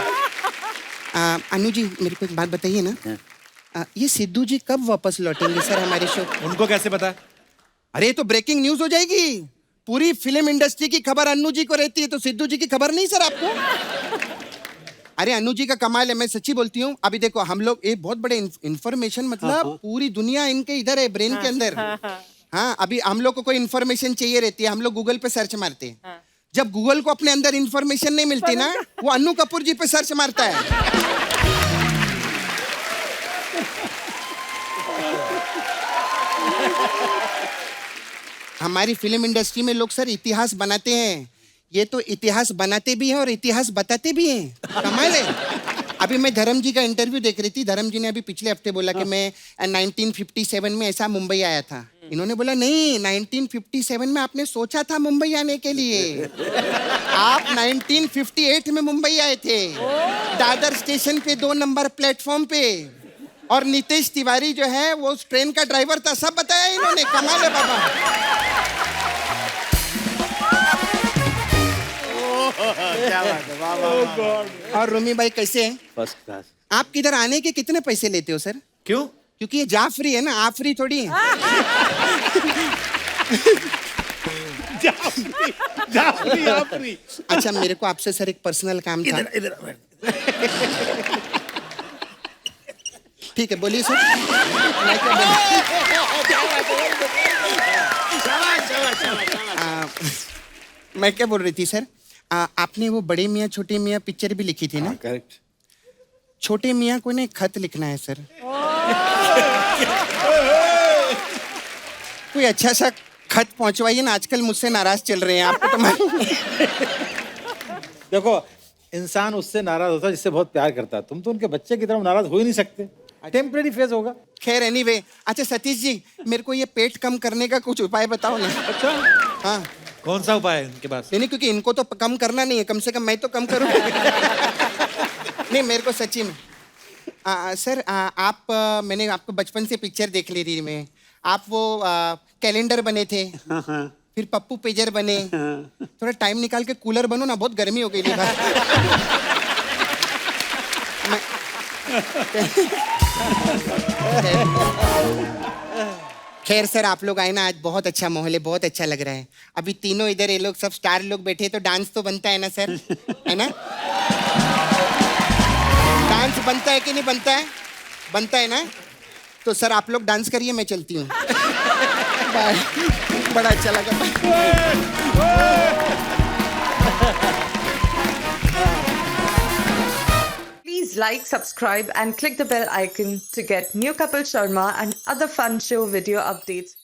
अनु जी मेरे को एक बात बताइए ना, ये सिद्धू जी कब वापस लौटेंगे सर हमारे शो? उनको कैसे पता? अरे ये तो ब्रेकिंग न्यूज हो जाएगी, पूरी फिल्म इंडस्ट्री की खबर अन्नू जी को रहती है, तो सिद्धू जी की खबर नहीं सर आपको? अरे अन्नू जी का कमाल है, मैं सच्ची बोलती हूँ। अभी देखो हम लोग एक बहुत बड़े इंफॉर्मेशन, मतलब पूरी दुनिया इनके इधर है, ब्रेन के अंदर। हाँ, अभी हम लोग को कोई इन्फॉर्मेशन चाहिए रहती है, हम लोग गूगल पे सर्च मारते हैं। जब गूगल को अपने अंदर इन्फॉर्मेशन नहीं मिलती ना, वो अन्नू कपूर जी पे सर्च मारता है। हमारी फिल्म इंडस्ट्री में लोग सर इतिहास बनाते हैं, ये तो इतिहास बनाते भी हैं और इतिहास बताते भी हैं। कमाल है। अभी मैं धर्म जी का इंटरव्यू देख रही थी, धर्म जी ने अभी पिछले हफ्ते बोला कि मैं 1957 में ऐसा मुंबई आया था। इन्होंने बोला नहीं, 1957 में आपने सोचा था मुंबई आने के लिए, आप 1958 में मुंबई आए थे, दादर स्टेशन पे 2 नंबर प्लेटफॉर्म पे, और नितेश तिवारी जो है वो उस ट्रेन का ड्राइवर था, सब बताया इन्होंने। कमाल है बाबा। क्या बात है, वाह वाह वाह। और रूमी भाई कैसे हैं? First class. आप किधर आने के कितने पैसे लेते हो सर? क्यों? क्योंकि ये जाफरी है ना, आफरी थोड़ी है। जाफरी। अच्छा मेरे को आपसे सर एक पर्सनल काम था। ठीक है बोलिए सर। मैं क्या मैं क्या बोल रही थी सर, आपने वो बड़े मियाँ छोटे मियाँ पिक्चर भी लिखी थी ना? करेक्ट। छोटे मियाँ को ने खत लिखना है सर। कोई अच्छा सा खत पहुंचवाइए ना, आजकल मुझसे नाराज चल रहे हैं, आपको तो मालूम है। देखो इंसान उससे नाराज होता है जिससे बहुत प्यार करता है। तुम तो उनके बच्चे की तरह नाराज हो ही नहीं सकते, टेम्परेरी फेज होगा। खैर एनीवे, अच्छा सतीश जी मेरे को ये पेट कम करने का कुछ उपाय बताओ ना। अच्छा हाँ, कौन सा उपाय है इनके पास? नहीं क्योंकि इनको तो कम करना नहीं है, कम से कम मैं तो कम करूँ। नहीं मेरे को सच्ची में सर, आप मैंने आपको बचपन से पिक्चर देख ली थी मैं, आप वो कैलेंडर बने थे, फिर पप्पू पेजर बने, थोड़ा टाइम निकाल के कूलर बनो ना, बहुत गर्मी हो गई थी भाई। खैर सर आप लोग आए ना, आज बहुत अच्छा माहौल है, बहुत अच्छा लग रहा है। अभी तीनों इधर ये लोग सब स्टार लोग बैठे, तो डांस तो बनता है ना सर, है ना? डांस बनता है कि नहीं बनता है? बनता है ना? तो सर आप लोग डांस करिए, मैं चलती हूँ। बाय। बड़ा अच्छा लगा। Please like, subscribe and click the bell icon to get new Kapil Sharma and other fun show video updates.